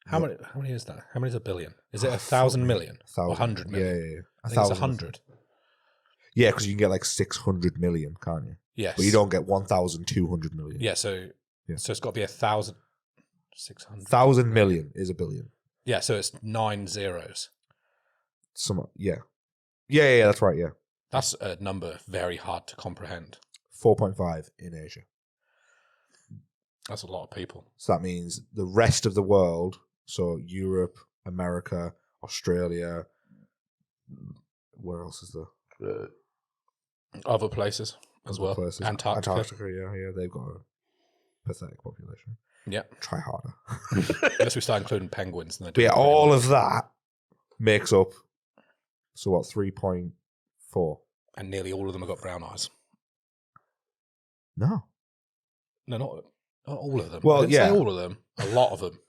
Speaker 2: How many is that? How many is a billion? Is it 1,000 million?
Speaker 1: 1,000.
Speaker 2: Or 100 million?
Speaker 1: Yeah.
Speaker 2: I think it's 100.
Speaker 1: Yeah, because you can get like 600 million, can't you?
Speaker 2: Yes.
Speaker 1: But you don't get 1,200 million.
Speaker 2: Yeah, so it's got to be 1,000. 600.
Speaker 1: 1,000 million is a billion.
Speaker 2: Yeah, so it's 9 zeros.
Speaker 1: Yeah, that's right, yeah.
Speaker 2: That's a number very hard to comprehend.
Speaker 1: 4.5 in Asia.
Speaker 2: That's a lot of people.
Speaker 1: So that means the rest of the world, so Europe, America, Australia, where else is there?
Speaker 2: Other places as well.
Speaker 1: Places. Antarctica, yeah, they've got a pathetic population.
Speaker 2: Yeah.
Speaker 1: Try harder.
Speaker 2: Unless we start including penguins.
Speaker 1: But yeah, all of that makes up, so what, 3.4?
Speaker 2: And nearly all of them have got brown eyes.
Speaker 1: No.
Speaker 2: No, not all of them.
Speaker 1: Well,
Speaker 2: I didn't say all of them. A lot of them.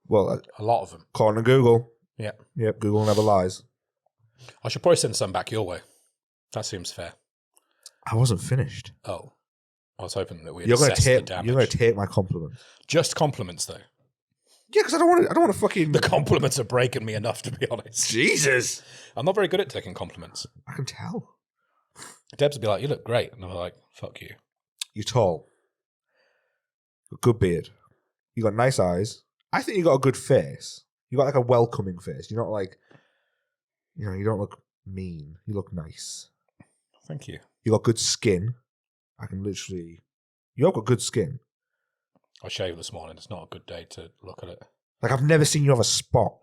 Speaker 1: Well,
Speaker 2: a lot of them.
Speaker 1: According to Google.
Speaker 2: Yeah.
Speaker 1: Yep, Google never lies.
Speaker 2: I should probably send some back your way. That seems fair.
Speaker 1: I wasn't finished.
Speaker 2: Oh. I was hoping that we'd
Speaker 1: You're going
Speaker 2: to
Speaker 1: take my compliments.
Speaker 2: Just compliments, though.
Speaker 1: Yeah, because I don't want to fucking...
Speaker 2: The compliments are breaking me enough, to be honest.
Speaker 1: Jesus.
Speaker 2: I'm not very good at taking compliments.
Speaker 1: I can tell.
Speaker 2: Debs would be like, you look great. And I'm like, fuck you.
Speaker 1: You're tall. Got good beard. You got nice eyes. I think you got a good face. You got like a welcoming face. You're not like, you don't look mean. You look nice.
Speaker 2: Thank you.
Speaker 1: You got good skin. You have got good skin.
Speaker 2: I shaved this morning. It's not a good day to look at it.
Speaker 1: Like, I've never seen you have a spot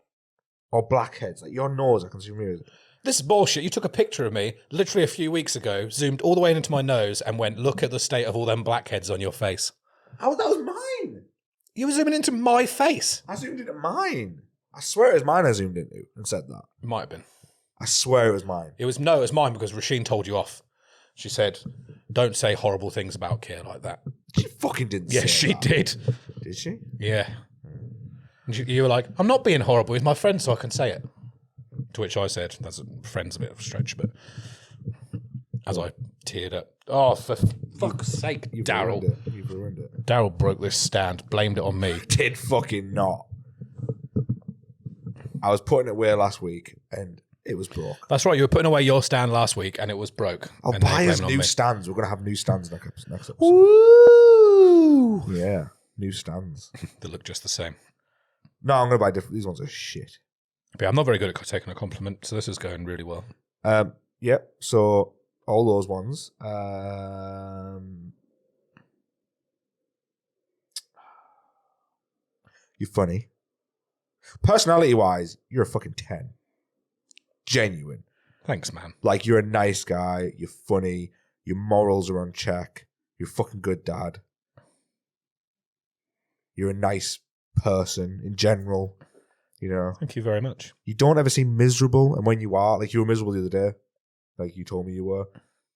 Speaker 1: or blackheads. Like, your nose, I can see from here.
Speaker 2: This is bullshit. You took a picture of me literally a few weeks ago, zoomed all the way into my nose and went, look at the state of all them blackheads on your face.
Speaker 1: Oh, that was mine.
Speaker 2: You were zooming into my face.
Speaker 1: I zoomed into mine. I swear it was mine I zoomed into and said that.
Speaker 2: It might have been.
Speaker 1: I swear it was mine.
Speaker 2: It was mine because Rasheen told you off. She said, don't say horrible things about Kier like that.
Speaker 1: She fucking didn't say
Speaker 2: that. Yes, she did.
Speaker 1: Did she?
Speaker 2: Yeah. And you were like, I'm not being horrible. He's my friend, so I can say it. To which I said, that's a friend's a bit of a stretch, but as I teared up. Oh, for fuck's sake, Daryl.
Speaker 1: You've ruined it.
Speaker 2: Daryl broke this stand, blamed it on me.
Speaker 1: Did fucking not. I was putting it away last week and it was broke.
Speaker 2: That's right, you were putting away your stand last week and it was broke.
Speaker 1: I'll buy us new stands. We're going to have new stands next episode.
Speaker 2: Woo!
Speaker 1: Yeah, new stands.
Speaker 2: They look just the same.
Speaker 1: No, I'm going to buy different. These ones are shit.
Speaker 2: But I'm not very good at taking a compliment, so this is going really well.
Speaker 1: Yep, so all those ones. You're funny. Personality-wise, you're a fucking 10. Genuine.
Speaker 2: Thanks, man.
Speaker 1: Like, you're a nice guy. You're funny. Your morals are on check. You're a fucking good dad. You're a nice person in general. You know.
Speaker 2: Thank you very much.
Speaker 1: You don't ever seem miserable, and when you are, like, you were miserable the other day. Like, you told me you were.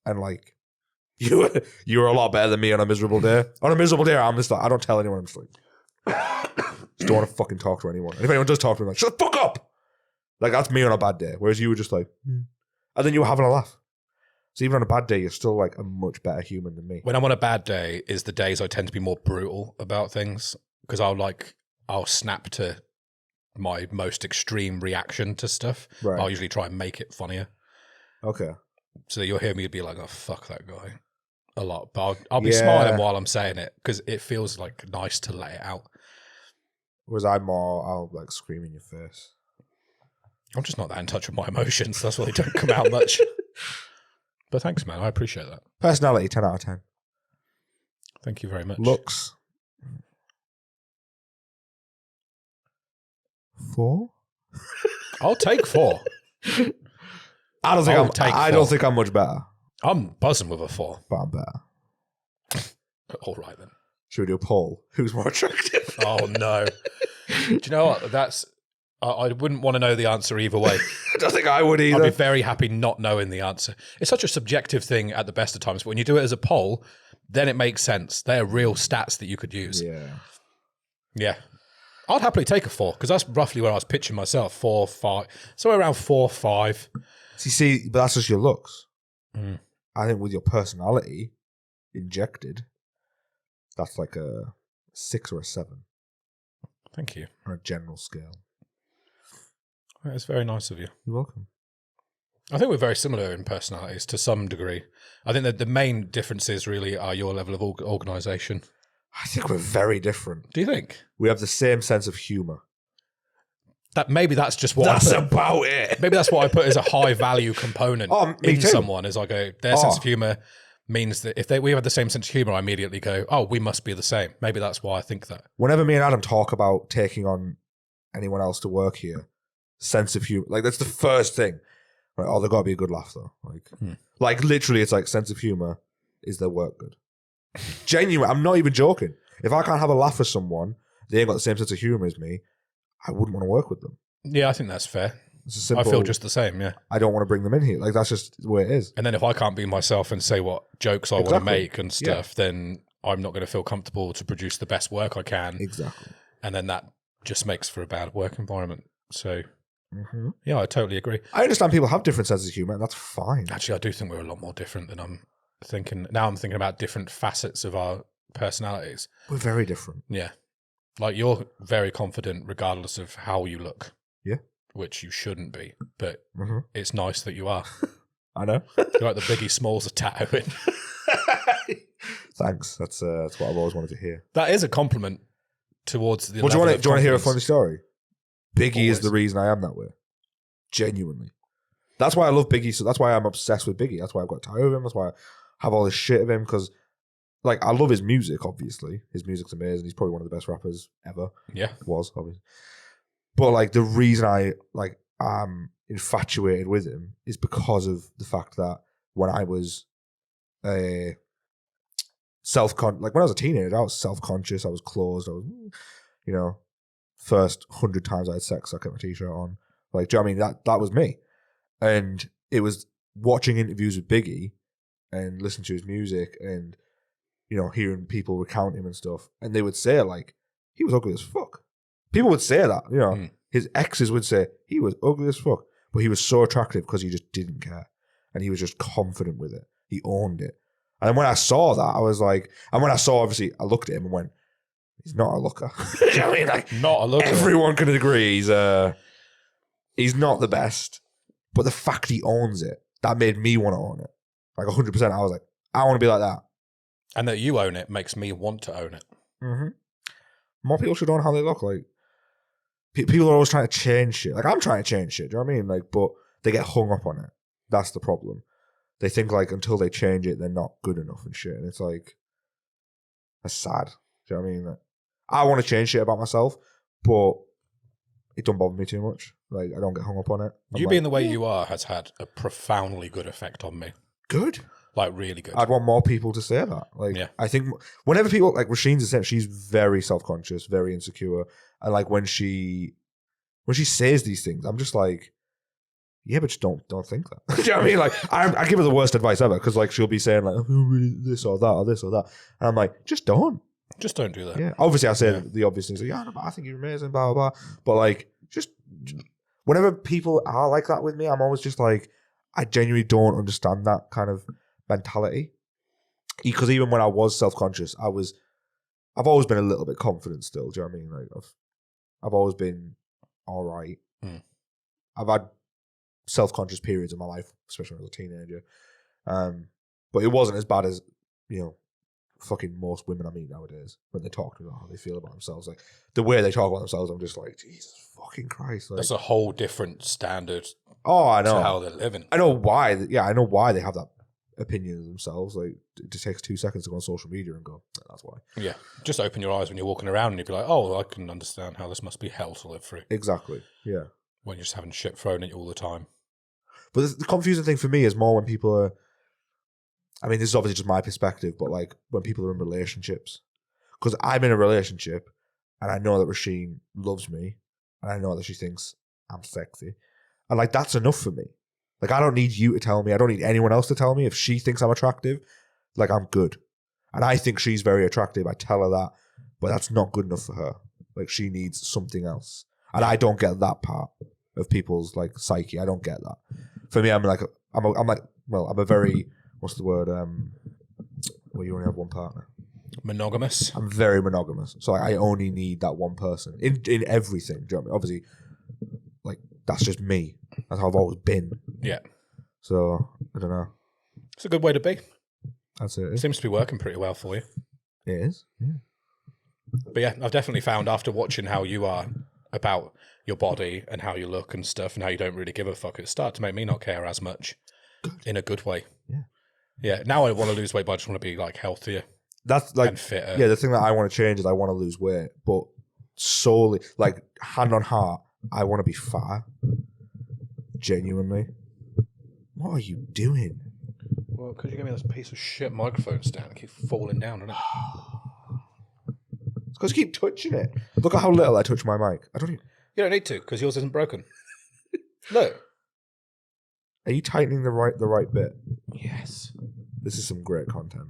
Speaker 1: And, like, you were a lot better than me on a miserable day. On a miserable day, I'm just like, I don't tell anyone. I'm just like, just don't want to fucking talk to anyone. And if anyone does talk to me, I'm like, shut the fuck up! Like, that's me on a bad day. Whereas you were just like, and then you were having a laugh. So even on a bad day, you're still, like, a much better human than me.
Speaker 2: When I'm on a bad day is the days I tend to be more brutal about things. Because I'll snap to my most extreme reaction to stuff.
Speaker 1: Right.
Speaker 2: I'll usually try and make it funnier.
Speaker 1: Okay.
Speaker 2: So you'll hear me be like, oh, fuck that guy. A lot. But I'll be smiling while I'm saying it because it feels like nice to let it out.
Speaker 1: Whereas I'll like scream in your face.
Speaker 2: I'm just not that in touch with my emotions. That's why they don't come out much. But thanks, man. I appreciate that.
Speaker 1: Personality, 10 out of 10.
Speaker 2: Thank you very much.
Speaker 1: Looks. 4?
Speaker 2: I'll take 4.
Speaker 1: I don't think I'm much better.
Speaker 2: I'm buzzing with a 4.
Speaker 1: But I'm better.
Speaker 2: All right, then.
Speaker 1: Should we do a poll? Who's more attractive?
Speaker 2: Oh, no. Do you know what? I wouldn't want to know the answer either way.
Speaker 1: I don't think I would either.
Speaker 2: I'd be very happy not knowing the answer. It's such a subjective thing at the best of times. But when you do it as a poll, then it makes sense. They're real stats that you could use.
Speaker 1: Yeah.
Speaker 2: Yeah. I'd happily take a 4 because that's roughly where I was pitching myself. 4, 5. Somewhere around 4, 5.
Speaker 1: See, but that's just your looks.
Speaker 2: Mm.
Speaker 1: I think with your personality injected, that's like a 6 or a 7.
Speaker 2: Thank you.
Speaker 1: On a general scale.
Speaker 2: That's very nice of you.
Speaker 1: You're welcome.
Speaker 2: I think we're very similar in personalities to some degree. I think that the main differences really are your level of organisation.
Speaker 1: I think we're very different.
Speaker 2: Do you think?
Speaker 1: We have the same sense of humor.
Speaker 2: Maybe that's just what
Speaker 1: That's about it.
Speaker 2: Maybe that's what I put as a high value component in
Speaker 1: too.
Speaker 2: someone. Is I go, their sense of humor means that if we have the same sense of humor, I immediately go, oh, we must be the same. Maybe that's why I think that.
Speaker 1: Whenever me and Adam talk about taking on anyone else to work here, sense of humor, like that's the first thing. Like, oh, they've got to be a good laugh though. Like literally, it's like sense of humor. Is their work good? Genuine. I'm not even joking. If I can't have a laugh with someone, they ain't got the same sense of humor as me, I wouldn't want to work with them.
Speaker 2: Yeah, I think that's fair.
Speaker 1: It's a simple,
Speaker 2: I feel just the same, yeah.
Speaker 1: I don't want to bring them in here. Like, that's just the way it is.
Speaker 2: And then if I can't be myself and say what jokes I want to make and stuff, then I'm not going to feel comfortable to produce the best work I can.
Speaker 1: Exactly.
Speaker 2: And then that just makes for a bad work environment. So, yeah, I totally agree.
Speaker 1: I understand people have different senses of humor, and that's fine.
Speaker 2: Actually, I do think we're a lot more different than I'm thinking. Now I'm thinking about different facets of our personalities.
Speaker 1: We're very different.
Speaker 2: Yeah. Like, you're very confident regardless of how you look.
Speaker 1: Yeah.
Speaker 2: Which you shouldn't be, but it's nice that you are.
Speaker 1: I know.
Speaker 2: You're like the Biggie Smalls of tattooing.
Speaker 1: Thanks. That's what I've always wanted to hear.
Speaker 2: That is a compliment towards the.
Speaker 1: Well, do you want to hear a funny story? Biggie
Speaker 2: Always.
Speaker 1: is the reason I am that way. Genuinely. That's why I love Biggie. So that's why I'm obsessed with Biggie. That's why I've got a tattoo of him. That's why I have all this shit of him. Because, like, I love his music, obviously. His music's amazing. He's probably one of the best rappers ever.
Speaker 2: Yeah.
Speaker 1: Was, obviously. But, like, the reason I'm infatuated with him is because of the fact that when I was when I was a teenager, I was self-conscious, I was closed, I was, first 100 times I had sex, I kept my t-shirt on. Like, do you know what I mean? That was me. And it was watching interviews with Biggie and listening to his music and, hearing people recount him and stuff. And they would say, like, he was ugly as fuck. People would say that, His exes would say he was ugly as fuck, but he was so attractive because he just didn't care. And he was just confident with it. He owned it. And when I saw that, I was like, and when I saw, obviously, I looked at him and went, he's not a looker. You know what I mean? Like, not a looker. Everyone can agree he's not the best. But the fact he owns it, that made me want to own it. Like 100%. I was like, I want to be like that.
Speaker 2: And that you own it makes me want to own it.
Speaker 1: Mm-hmm. More people should own how they look. Like, people are always trying to change shit. Like, I'm trying to change shit. Do you know what I mean? Like, but they get hung up on it. That's the problem. They think, like, until they change it, they're not good enough and shit. And it's like, that's sad. Do you know what I mean? Like, I want to change shit about myself, but it don't bother me too much. Like, I don't get hung up on it.
Speaker 2: You being the way you are has had a profoundly good effect on me.
Speaker 1: Good?
Speaker 2: Like, really good.
Speaker 1: I'd want more people to say that. Like, I think whenever people, like, Rasheen's the same, she's very self-conscious, very insecure. And, like, when she says these things, I'm just like, yeah, but just don't think that. Do you know what I mean? Like, I give her the worst advice ever because, like, she'll be saying, like, oh, really, this or that or this or that. And I'm like, just don't.
Speaker 2: Just don't do that.
Speaker 1: Yeah. Obviously, I say the obvious things. Like, yeah, no, but I think you're amazing, blah, blah, blah. But, like, just whenever people are like that with me, I'm always just like, I genuinely don't understand that kind of mentality. Because even when I was self-conscious, I've always been a little bit confident still. Do you know what I mean? Like, I've always been all right. I've had self-conscious periods in my life, especially when I was a teenager. But it wasn't as bad as, fucking most women I meet nowadays when they talk about how they feel about themselves. Like, the way they talk about themselves, I'm just like, Jesus fucking Christ. Like,
Speaker 2: that's a whole different standard.
Speaker 1: Oh, I know.
Speaker 2: To how they're living.
Speaker 1: I know why. Yeah, I know why they have that opinion of themselves. Like, it just takes 2 seconds to go on social media and go, that's why.
Speaker 2: Yeah. Just open your eyes when you're walking around and you'd be like, oh, I can understand how this must be hell to live through.
Speaker 1: Exactly. Yeah.
Speaker 2: When you're just having shit thrown at you all the time.
Speaker 1: But the confusing thing for me is more when people are, I mean, this is obviously just my perspective, but like when people are in relationships. Because I'm in a relationship and I know that Rasheen loves me and I know that she thinks I'm sexy. And like, that's enough for me. Like, I don't need you to tell me. I don't need anyone else to tell me. If she thinks I'm attractive, like, I'm good. And I think she's very attractive. I tell her that, but that's not good enough for her. Like, she needs something else. And I don't get that part of people's like psyche. I don't get that. For me, I'm a very, what's the word? Where you only have one partner.
Speaker 2: Monogamous.
Speaker 1: I'm very monogamous. So I only need that one person in everything. Do you know what I mean? Obviously, like, that's just me. That's how I've always been.
Speaker 2: Yeah.
Speaker 1: So, I don't know.
Speaker 2: It's a good way to be.
Speaker 1: That's it.
Speaker 2: It seems to be working pretty well for you.
Speaker 1: It is, yeah.
Speaker 2: But yeah, I've definitely found after watching how you are about your body and how you look and stuff and how you don't really give a fuck, it started to make me not care as much in a good way.
Speaker 1: Yeah.
Speaker 2: Yeah. Now I want to lose weight, but I just want to be like healthier.
Speaker 1: That's like,
Speaker 2: and fitter.
Speaker 1: Yeah, the thing that I want to change is I want to lose weight, but solely, like, hand on heart, I want to be fatter. Genuinely. What are you doing?
Speaker 2: Well, could you give me this piece of shit microphone stand? I keep falling down, doesn't it?
Speaker 1: It's because you keep touching it. Look at how little I touch my mic. I don't even...
Speaker 2: You don't need to, because yours isn't broken. Look.
Speaker 1: Are you tightening the right bit?
Speaker 2: Yes.
Speaker 1: This is some great content.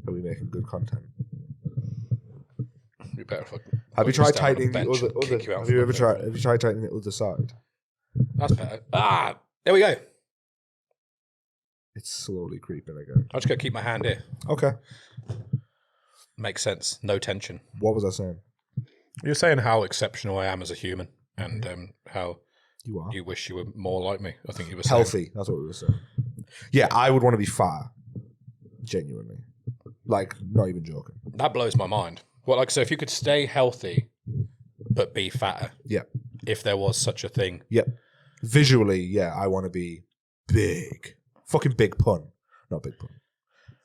Speaker 1: Are we making good content?
Speaker 2: You better
Speaker 1: have you tried tightening the other? Have you tried tightening the other side?
Speaker 2: That's better. Ah, there we go.
Speaker 1: It's slowly creeping again.
Speaker 2: I just gotta keep my hand here.
Speaker 1: Okay.
Speaker 2: Makes sense. No tension.
Speaker 1: What was I saying?
Speaker 2: You're saying how exceptional I am as a human, and how
Speaker 1: you
Speaker 2: wish you were more like me. I think you were
Speaker 1: healthy.
Speaker 2: saying.
Speaker 1: That's what we were saying. Yeah, I would want to be fat. Genuinely, like, not even joking.
Speaker 2: That blows my mind. Well, like, so if you could stay healthy but be fatter,
Speaker 1: yeah.
Speaker 2: If there was such a thing,
Speaker 1: yep. Visually, yeah, I want to be big, fucking big pun, not big pun.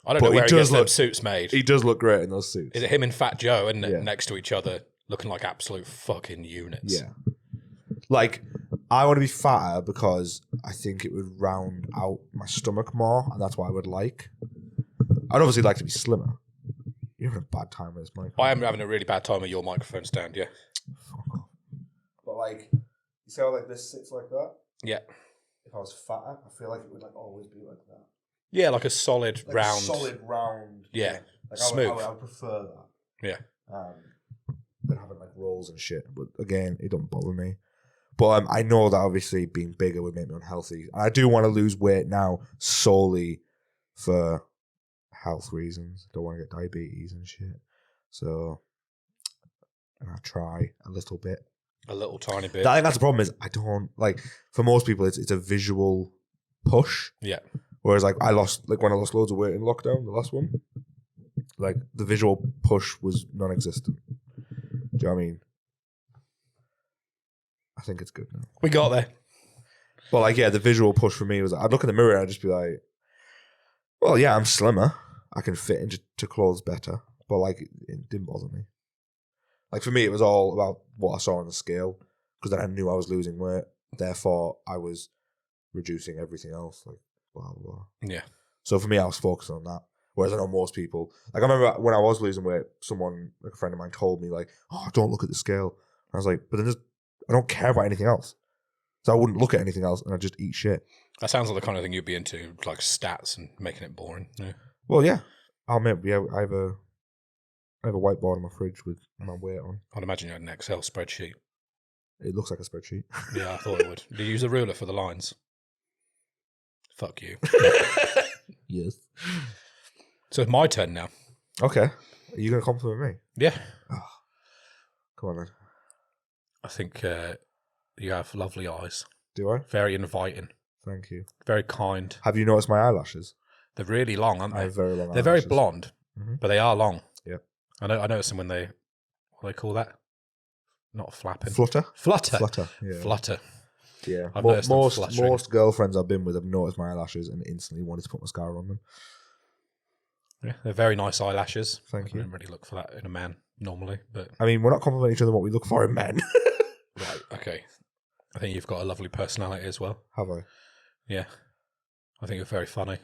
Speaker 2: I don't know where he gets those suits made.
Speaker 1: He does look great in those suits.
Speaker 2: Is it him and Fat Joe and next to each other, looking like absolute fucking units?
Speaker 1: Yeah. Like, I want to be fatter because I think it would round out my stomach more, and that's what I would like. I'd obviously like to be slimmer. You're having a bad time with this microphone.
Speaker 2: I am having a really bad time with your microphone stand, yeah.
Speaker 1: Fuck off. But, like, you see how, like, this sits like that?
Speaker 2: Yeah.
Speaker 1: If I was fatter, I feel like it would, like, always be like that.
Speaker 2: Yeah, like a solid,
Speaker 1: like
Speaker 2: round.
Speaker 1: A solid, round.
Speaker 2: Yeah.
Speaker 1: Like,
Speaker 2: smooth.
Speaker 1: I would prefer that.
Speaker 2: Yeah.
Speaker 1: Than having, like, rolls and shit. But, again, it don't bother me. But I know that, obviously, being bigger would make me unhealthy. And I do want to lose weight now solely for health reasons. Don't want to get diabetes and shit. So, and I try a little bit.
Speaker 2: A little tiny bit.
Speaker 1: I think that's the problem is I don't, like, for most people, it's a visual push.
Speaker 2: Yeah.
Speaker 1: Whereas, like, when I lost loads of weight in lockdown, the last one, like, the visual push was non-existent. Do you know what I mean? I think it's good now.
Speaker 2: We got there.
Speaker 1: Well, like, yeah, the visual push for me was, I'd look in the mirror and I'd just be like, well, yeah, I'm slimmer. I can fit into clothes better. But, like, it didn't bother me. Like, for me, it was all about what I saw on the scale. Because then I knew I was losing weight. Therefore, I was reducing everything else. Like, blah, blah.
Speaker 2: Yeah.
Speaker 1: So for me, I was focused on that. Whereas I know most people, like, I remember when I was losing weight, someone, like a friend of mine, told me, like, oh, don't look at the scale. And I was like, but then I don't care about anything else. So I wouldn't look at anything else and I'd just eat shit.
Speaker 2: That sounds like the kind of thing you'd be into, like stats and making it boring. Yeah.
Speaker 1: Well, yeah. I'll admit, I have a whiteboard in my fridge with my weight on.
Speaker 2: I'd imagine you had an Excel spreadsheet.
Speaker 1: It looks like a spreadsheet.
Speaker 2: Yeah, I thought it would. Do you use a ruler for the lines? Fuck you.
Speaker 1: Yes.
Speaker 2: So it's my turn now.
Speaker 1: Okay. Are you going to compliment me?
Speaker 2: Yeah.
Speaker 1: Oh. Come on, then.
Speaker 2: I think you have lovely eyes.
Speaker 1: Do I?
Speaker 2: Very inviting.
Speaker 1: Thank you.
Speaker 2: Very kind.
Speaker 1: Have you noticed my eyelashes?
Speaker 2: They're really long, aren't they?
Speaker 1: I have very long
Speaker 2: They're
Speaker 1: eyelashes.
Speaker 2: very blonde, but they are long.
Speaker 1: Yeah.
Speaker 2: I noticed them when what do they call that? Not flapping.
Speaker 1: Flutter?
Speaker 2: Flutter.
Speaker 1: Yeah.
Speaker 2: Flutter.
Speaker 1: Yeah.
Speaker 2: I've noticed them fluttering.
Speaker 1: Most girlfriends I've been with have noticed my eyelashes and instantly wanted to put mascara on them.
Speaker 2: Yeah, they're very nice eyelashes.
Speaker 1: Thank you.
Speaker 2: I don't really look for that in a man normally, but
Speaker 1: I mean, we're not complimenting each other on what we look for in men.
Speaker 2: right, okay. I think you've got a lovely personality as well.
Speaker 1: Have I?
Speaker 2: Yeah. I think you're very funny.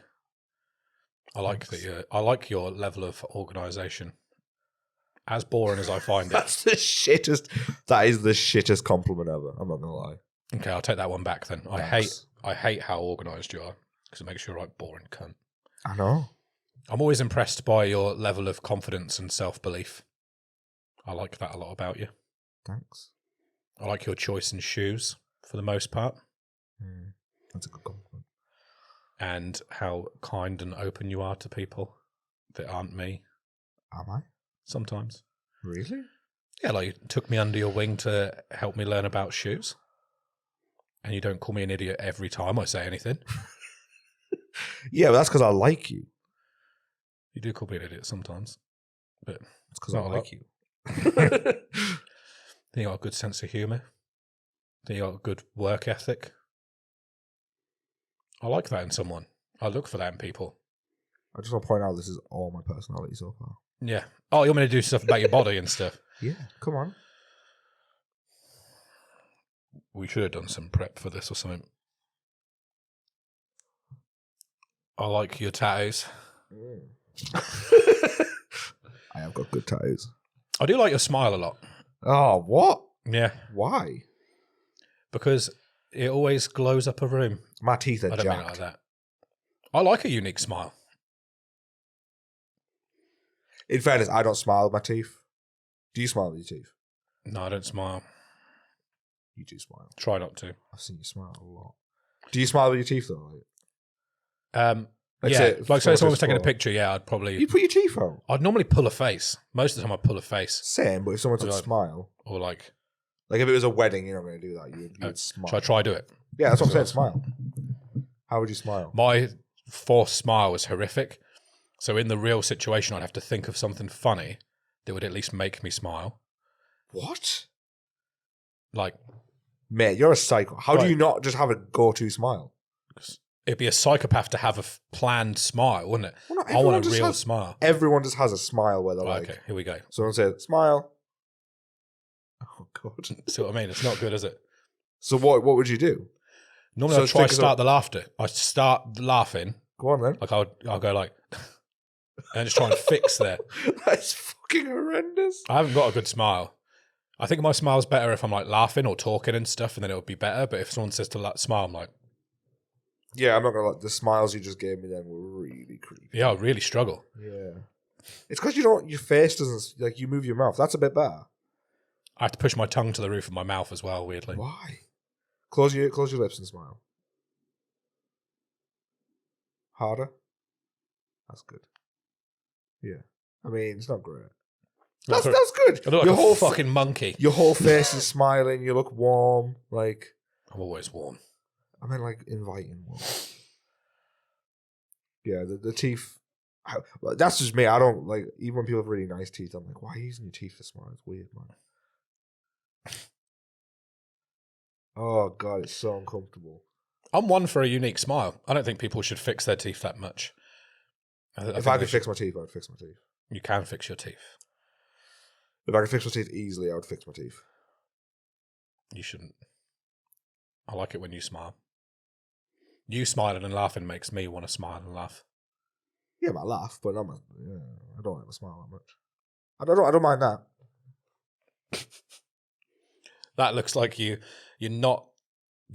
Speaker 2: I like your level of organisation. As boring as I find it.
Speaker 1: That's the shittest. That is the shittest compliment ever. I'm not gonna lie.
Speaker 2: Okay, I'll take that one back then.
Speaker 1: Thanks.
Speaker 2: I hate how organised you are because it makes you a right boring cunt.
Speaker 1: I know.
Speaker 2: I'm always impressed by your level of confidence and self-belief. I like that a lot about you.
Speaker 1: Thanks.
Speaker 2: I like your choice in shoes for the most part.
Speaker 1: That's a good compliment.
Speaker 2: And how kind and open you are to people that aren't me.
Speaker 1: Am I?
Speaker 2: Sometimes.
Speaker 1: Really?
Speaker 2: Yeah, like you took me under your wing to help me learn about shoes. And you don't call me an idiot every time I say anything.
Speaker 1: Yeah, but that's because I like you.
Speaker 2: You do call me an idiot sometimes. but
Speaker 1: It's because I
Speaker 2: not a
Speaker 1: like
Speaker 2: lot.
Speaker 1: you.
Speaker 2: Think you got a good sense of humour. Think you got a good work ethic. I like that in someone. I look for that in people.
Speaker 1: I just want to point out this is all my personality so far.
Speaker 2: Yeah. Oh, you want me to do stuff about your body and stuff?
Speaker 1: Yeah, come on.
Speaker 2: We should have done some prep for this or something. I like your tattoos.
Speaker 1: I have got good tattoos.
Speaker 2: I do like your smile a lot.
Speaker 1: Oh, what?
Speaker 2: Yeah.
Speaker 1: Why?
Speaker 2: Because it always glows up a room.
Speaker 1: My teeth are
Speaker 2: I don't mean it
Speaker 1: jacked.
Speaker 2: like that. I like a unique smile.
Speaker 1: In fairness, I don't smile with my teeth. Do you smile with your teeth?
Speaker 2: No, I don't smile.
Speaker 1: You do smile.
Speaker 2: Try not to.
Speaker 1: I've seen you smile a lot. Do you smile with your teeth though?
Speaker 2: Yeah,
Speaker 1: say,
Speaker 2: like say someone was taking a
Speaker 1: photo.
Speaker 2: picture, yeah, I'd probably...
Speaker 1: You put your teeth out?
Speaker 2: I'd normally pull a face. Most of the time I'd pull a face.
Speaker 1: Same, but if someone said
Speaker 2: Like-
Speaker 1: smile,
Speaker 2: Or like,
Speaker 1: like if it was a wedding, you're not going to do that. You'd smile.
Speaker 2: should I try do it?
Speaker 1: Yeah, that's what I'm saying, smile. How would you smile?
Speaker 2: My forced smile was horrific. So in the real situation, I'd have to think of something funny that would at least make me smile.
Speaker 1: What?
Speaker 2: Like,
Speaker 1: Mate, you're a psycho. How do
Speaker 2: Right.
Speaker 1: you not just have a go-to smile?
Speaker 2: it'd be a psychopath to have a planned smile, wouldn't it?
Speaker 1: Well, not
Speaker 2: I want
Speaker 1: everyone
Speaker 2: a
Speaker 1: just
Speaker 2: real
Speaker 1: has-
Speaker 2: smile.
Speaker 1: Everyone just has a smile where they're
Speaker 2: Right,
Speaker 1: like,
Speaker 2: okay, here we go.
Speaker 1: someone says, smile. Oh, God.
Speaker 2: See what I mean? It's not good, is it?
Speaker 1: So what would you do?
Speaker 2: Normally
Speaker 1: So
Speaker 2: I'd try
Speaker 1: think
Speaker 2: to
Speaker 1: of
Speaker 2: start the laughter. I start laughing,
Speaker 1: Go on then.
Speaker 2: like I'll go like, and just try and fix there.
Speaker 1: That's fucking horrendous.
Speaker 2: I haven't got a good smile. I think my smile's better if I'm like laughing or talking and stuff, and then it would be better. But if someone says to smile, I'm like,
Speaker 1: Yeah, I'm not going to lie. The smiles you just gave me then were really creepy.
Speaker 2: yeah, I really struggle.
Speaker 1: Yeah. It's because you don't, your face doesn't, like you move your mouth. That's a bit better.
Speaker 2: I have to push my tongue to the roof of my mouth as well, weirdly.
Speaker 1: Why? Close your lips and smile. Harder. That's good. Yeah. I mean, it's not great. That's good.
Speaker 2: I look like
Speaker 1: Your
Speaker 2: a
Speaker 1: whole
Speaker 2: fucking monkey.
Speaker 1: your whole face is smiling. You look warm. Like,
Speaker 2: I'm always warm.
Speaker 1: I mean, like inviting warm. Yeah, the teeth. Well, that's just me. I don't like, even when people have really nice teeth, I'm like, why are you using your teeth to smile? It's weird, man. Oh God, it's so uncomfortable.
Speaker 2: I'm one for a unique smile. I don't think people should fix their teeth that much.
Speaker 1: If I could fix my teeth, I would fix my teeth.
Speaker 2: You can fix your teeth.
Speaker 1: If I could fix my teeth easily, I would fix my teeth.
Speaker 2: You shouldn't. I like it when you smile. You smiling and laughing makes me want to smile and laugh.
Speaker 1: Yeah, I laugh, but I don't like to smile that much. I don't mind that.
Speaker 2: That looks like you're not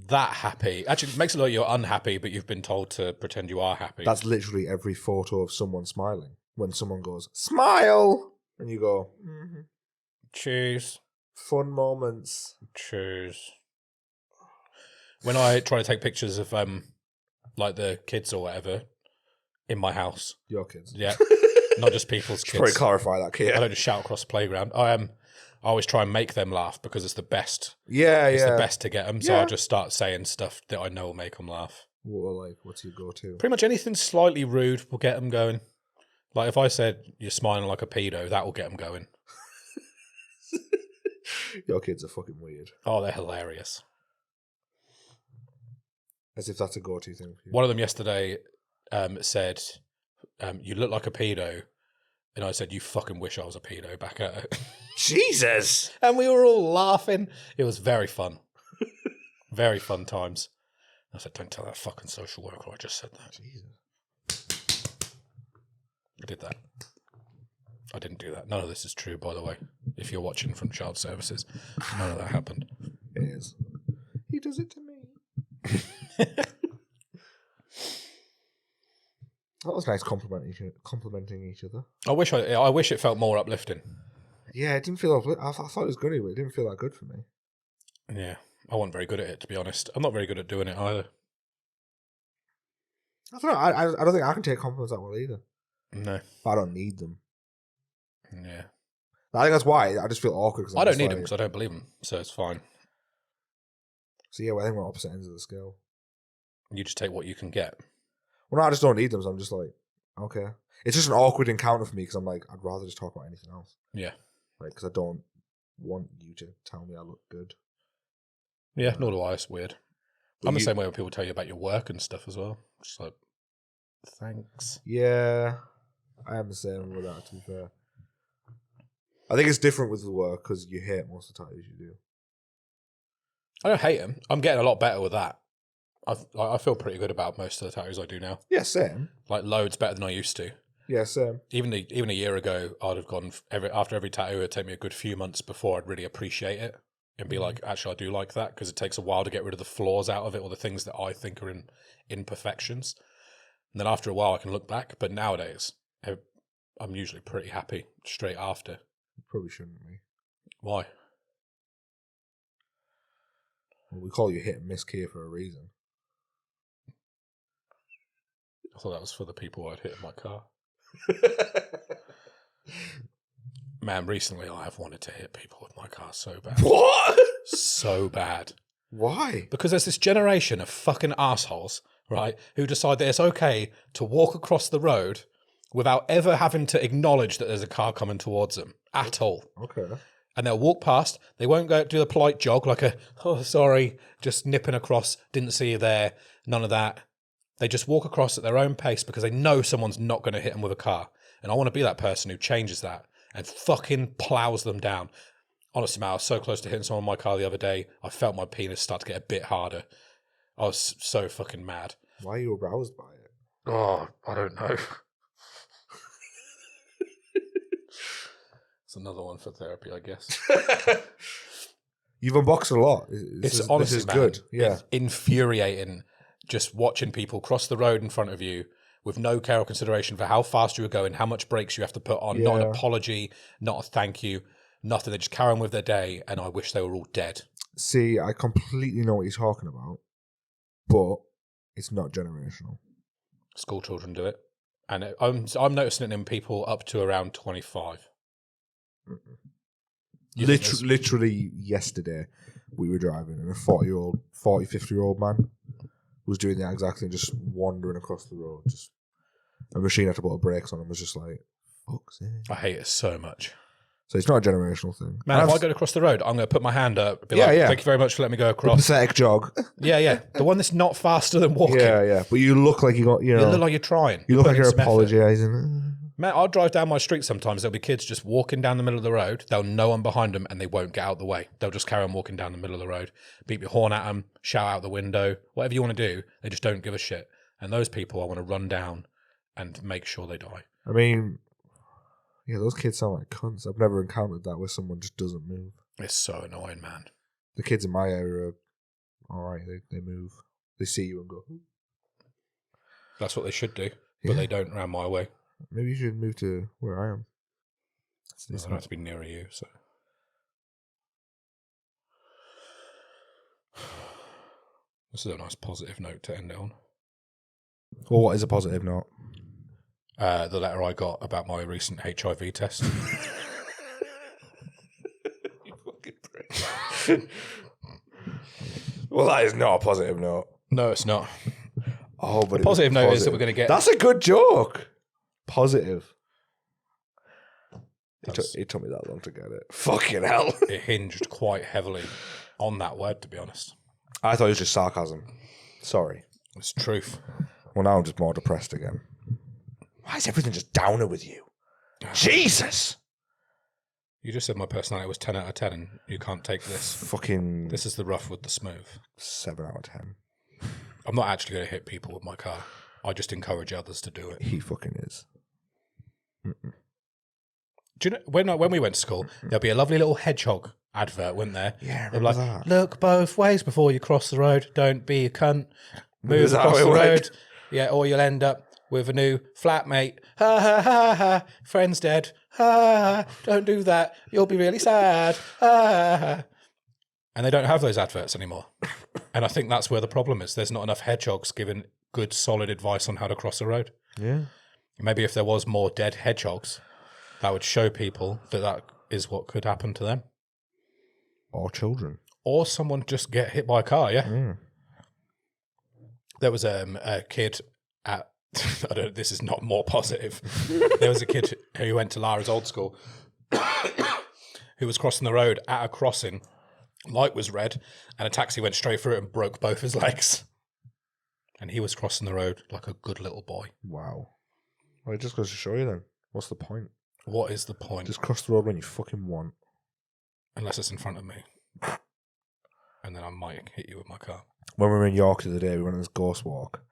Speaker 2: that happy. Actually, it makes it look like you're unhappy, but you've been told to pretend you are happy.
Speaker 1: That's literally every photo of someone smiling. When someone goes, smile! And you go,
Speaker 2: Choose.
Speaker 1: fun moments.
Speaker 2: Choose. When I try to take pictures of like the kids or whatever in my house.
Speaker 1: Your kids.
Speaker 2: Yeah. Not just people's
Speaker 1: Should probably
Speaker 2: kids.
Speaker 1: clarify that,
Speaker 2: I
Speaker 1: Kier.
Speaker 2: don't just shout across the playground. I always try and make them laugh because it's the best.
Speaker 1: Yeah,
Speaker 2: It's
Speaker 1: yeah.
Speaker 2: the best to get them. So
Speaker 1: Yeah.
Speaker 2: I just start saying stuff that I know will make them laugh.
Speaker 1: What's your go-to?
Speaker 2: Pretty much anything slightly rude will get them going. Like if I said you're smiling like a pedo, that will get them going.
Speaker 1: Your kids are fucking weird.
Speaker 2: Oh, they're hilarious.
Speaker 1: As if that's a go-to thing for you.
Speaker 2: One of them yesterday said, you look like a pedo. And I said, you fucking wish I was a pedo back at it.
Speaker 1: Jesus!
Speaker 2: And we were all laughing. It was very fun. Very fun times. I said, don't tell that fucking social worker I just said that.
Speaker 1: Jesus.
Speaker 2: I did that. I didn't do that. None of this is true, by the way. If you're watching from Child Services, none of that happened.
Speaker 1: It is. He does it to me. That was nice complimenting each other.
Speaker 2: I wish it felt more uplifting.
Speaker 1: Yeah, it didn't feel. I thought it was good, but it didn't feel that good for me.
Speaker 2: Yeah, I wasn't very good at it, to be honest. I'm not very good at doing it either.
Speaker 1: I don't know. I don't think I can take compliments that well either.
Speaker 2: No.
Speaker 1: But I don't need them.
Speaker 2: Yeah.
Speaker 1: I think that's why I just feel awkward. Cause
Speaker 2: I don't need them because I don't believe them, so it's fine.
Speaker 1: So yeah, well, I think we're opposite ends of the scale.
Speaker 2: You just take what you can get.
Speaker 1: Well, no, I just don't need them. So I'm just like, Okay. It's just an awkward encounter for me because I'm like, I'd rather just talk about anything else.
Speaker 2: Yeah.
Speaker 1: Like, because I don't want you to tell me I look good.
Speaker 2: Yeah, nor do I. It's weird.
Speaker 1: But
Speaker 2: I'm the same way when people tell you about your work and stuff as well. Just like, thanks.
Speaker 1: Yeah, I am the same with that, to be fair. I think it's different with the work because you hate most of the tattoos you do.
Speaker 2: I don't hate them. I'm getting a lot better with that. I feel pretty good about most of the tattoos I do now.
Speaker 1: Yeah, same.
Speaker 2: Like loads better than I used to.
Speaker 1: Yeah, same.
Speaker 2: Even a year ago, I'd have gone after every tattoo. It'd take me a good few months before I'd really appreciate it and be like, actually, I do like that because it takes a while to get rid of the flaws out of it or the things that I think are imperfections. And then after a while, I can look back. But nowadays, I'm usually pretty happy straight after.
Speaker 1: You probably shouldn't be.
Speaker 2: Why?
Speaker 1: Well, we call you hit and miss Kier for a reason.
Speaker 2: I thought that was for the people I'd hit in my car. Man, recently I have wanted to hit people with my car so bad.
Speaker 1: What?
Speaker 2: So bad.
Speaker 1: Why?
Speaker 2: Because there's this generation of fucking assholes, right, who decide that it's okay to walk across the road without ever having to acknowledge that there's a car coming towards them at all.
Speaker 1: Okay.
Speaker 2: And they'll walk past. They won't go do a polite jog like oh, sorry, just nipping across, didn't see you there, none of that. They just walk across at their own pace because they know someone's not going to hit them with a car. And I want to be that person who changes that and fucking plows them down. Honestly, man, I was so close to hitting someone in my car the other day. I felt my penis start to get a bit harder. I was so fucking mad.
Speaker 1: Why are you aroused by it?
Speaker 2: Oh, I don't know. It's another one for therapy, I guess.
Speaker 1: You've unboxed a lot.
Speaker 2: Honestly,
Speaker 1: this is
Speaker 2: man,
Speaker 1: good. Yeah.
Speaker 2: It's infuriating just watching people cross the road in front of you with no care or consideration for how fast you were going, how much brakes you have to put on, not an apology, not a thank you, nothing. They just carry on with their day, and I wish they were all dead.
Speaker 1: See, I completely know what you're talking about, but it's not generational.
Speaker 2: School children do it. And I'm noticing it in people up to around 25.
Speaker 1: Literally yesterday, we were driving, and a 50-year-old man was doing the exact thing, just wandering across the road. Just a machine had to put brakes on him. Was just like, fuck's sake.
Speaker 2: I hate it so much.
Speaker 1: So it's not a generational thing.
Speaker 2: Man, if I go across the road, I'm going to put my hand up, thank you very much for letting me go across.
Speaker 1: Pathetic jog.
Speaker 2: Yeah. The one that's not faster than walking.
Speaker 1: Yeah. But you look like you look
Speaker 2: like you're trying.
Speaker 1: You look like you're apologising.
Speaker 2: Man, I'll drive down my street sometimes. There'll be kids just walking down the middle of the road. They'll know I'm behind them and they won't get out the way. They'll just carry on walking down the middle of the road. Beep your horn at them, shout out the window, whatever you want to do. They just don't give a shit. And those people I want to run down and make sure they die.
Speaker 1: I mean, yeah, those kids sound like cunts. I've never encountered that where someone just doesn't move.
Speaker 2: It's so annoying, man.
Speaker 1: The kids in my area are all right. They move. They see you and go, "Ooh."
Speaker 2: That's what they should do, but they don't around my way.
Speaker 1: Maybe you should move to where I am.
Speaker 2: I don't have to be nearer you, so. This is a nice positive note to end it on.
Speaker 1: Well, what is a positive note?
Speaker 2: The letter I got about my recent HIV test.
Speaker 1: You fucking prick. Well, that is not a positive note.
Speaker 2: No, it's not.
Speaker 1: Oh, but
Speaker 2: the positive note is that we're going to get...
Speaker 1: That's a good joke. Positive. It took me that long to get it. Fucking hell.
Speaker 2: It hinged quite heavily on that word, to be honest.
Speaker 1: I thought it was just sarcasm. Sorry.
Speaker 2: It's truth.
Speaker 1: Well, now I'm just more depressed again. Why is everything just downer with you? Jesus!
Speaker 2: You just said my personality was 10 out of 10 and you can't take this.
Speaker 1: Fucking...
Speaker 2: This is the rough with the smooth.
Speaker 1: 7 out of 10.
Speaker 2: I'm not actually going to hit people with my car. I just encourage others to do it.
Speaker 1: He fucking is.
Speaker 2: Mm-mm. Do you know when we went to school, there'll be a lovely little hedgehog advert, wouldn't there?
Speaker 1: Yeah,
Speaker 2: they're like,
Speaker 1: that.
Speaker 2: Look both ways before you cross the road. Don't be a cunt. Move across the road. Yeah, or you'll end up with a new flatmate. Ha ha ha ha. Friend's dead. Ha ha. Don't do that. You'll be really sad. Ha ha. And they don't have those adverts anymore. And I think that's where the problem is. There's not enough hedgehogs giving good, solid advice on how to cross the road.
Speaker 1: Yeah.
Speaker 2: Maybe if there was more dead hedgehogs, that would show people that that is what could happen to them.
Speaker 1: Or children.
Speaker 2: Or someone just get hit by a car, yeah?
Speaker 1: Mm.
Speaker 2: There was a kid at This is not more positive. There was a kid who went to Lara's old school who was crossing the road at a crossing. Light was red, and a taxi went straight through it and broke both his legs. And he was crossing the road like a good little boy.
Speaker 1: Wow. Well, it just goes to show you then. What's the point?
Speaker 2: What is the point?
Speaker 1: Just cross the road when you fucking want.
Speaker 2: Unless it's in front of me. And then I might hit you with my car.
Speaker 1: When we were in York the other day, we went on this ghost walk,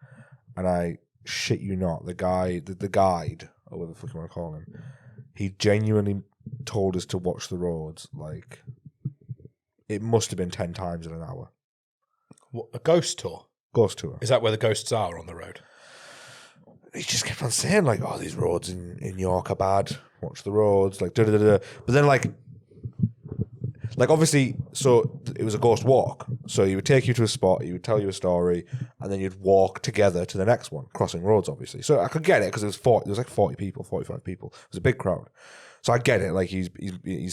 Speaker 1: and I shit you not, the guide, or whatever the fuck you want to call him, he genuinely told us to watch the roads. Like, it must have been 10 times in an hour.
Speaker 2: What, a ghost tour?
Speaker 1: Ghost tour.
Speaker 2: Is that where the ghosts are on the road?
Speaker 1: He just kept on saying, like, oh, these roads in York are bad. Watch the roads. Like, da-da-da-da. But then, like, obviously, so it was a ghost walk. So he would take you to a spot, he would tell you a story, and then you'd walk together to the next one, crossing roads, obviously. So I could get it, because there was like 40 people, 45 people. It was a big crowd. So I get it. Like, he's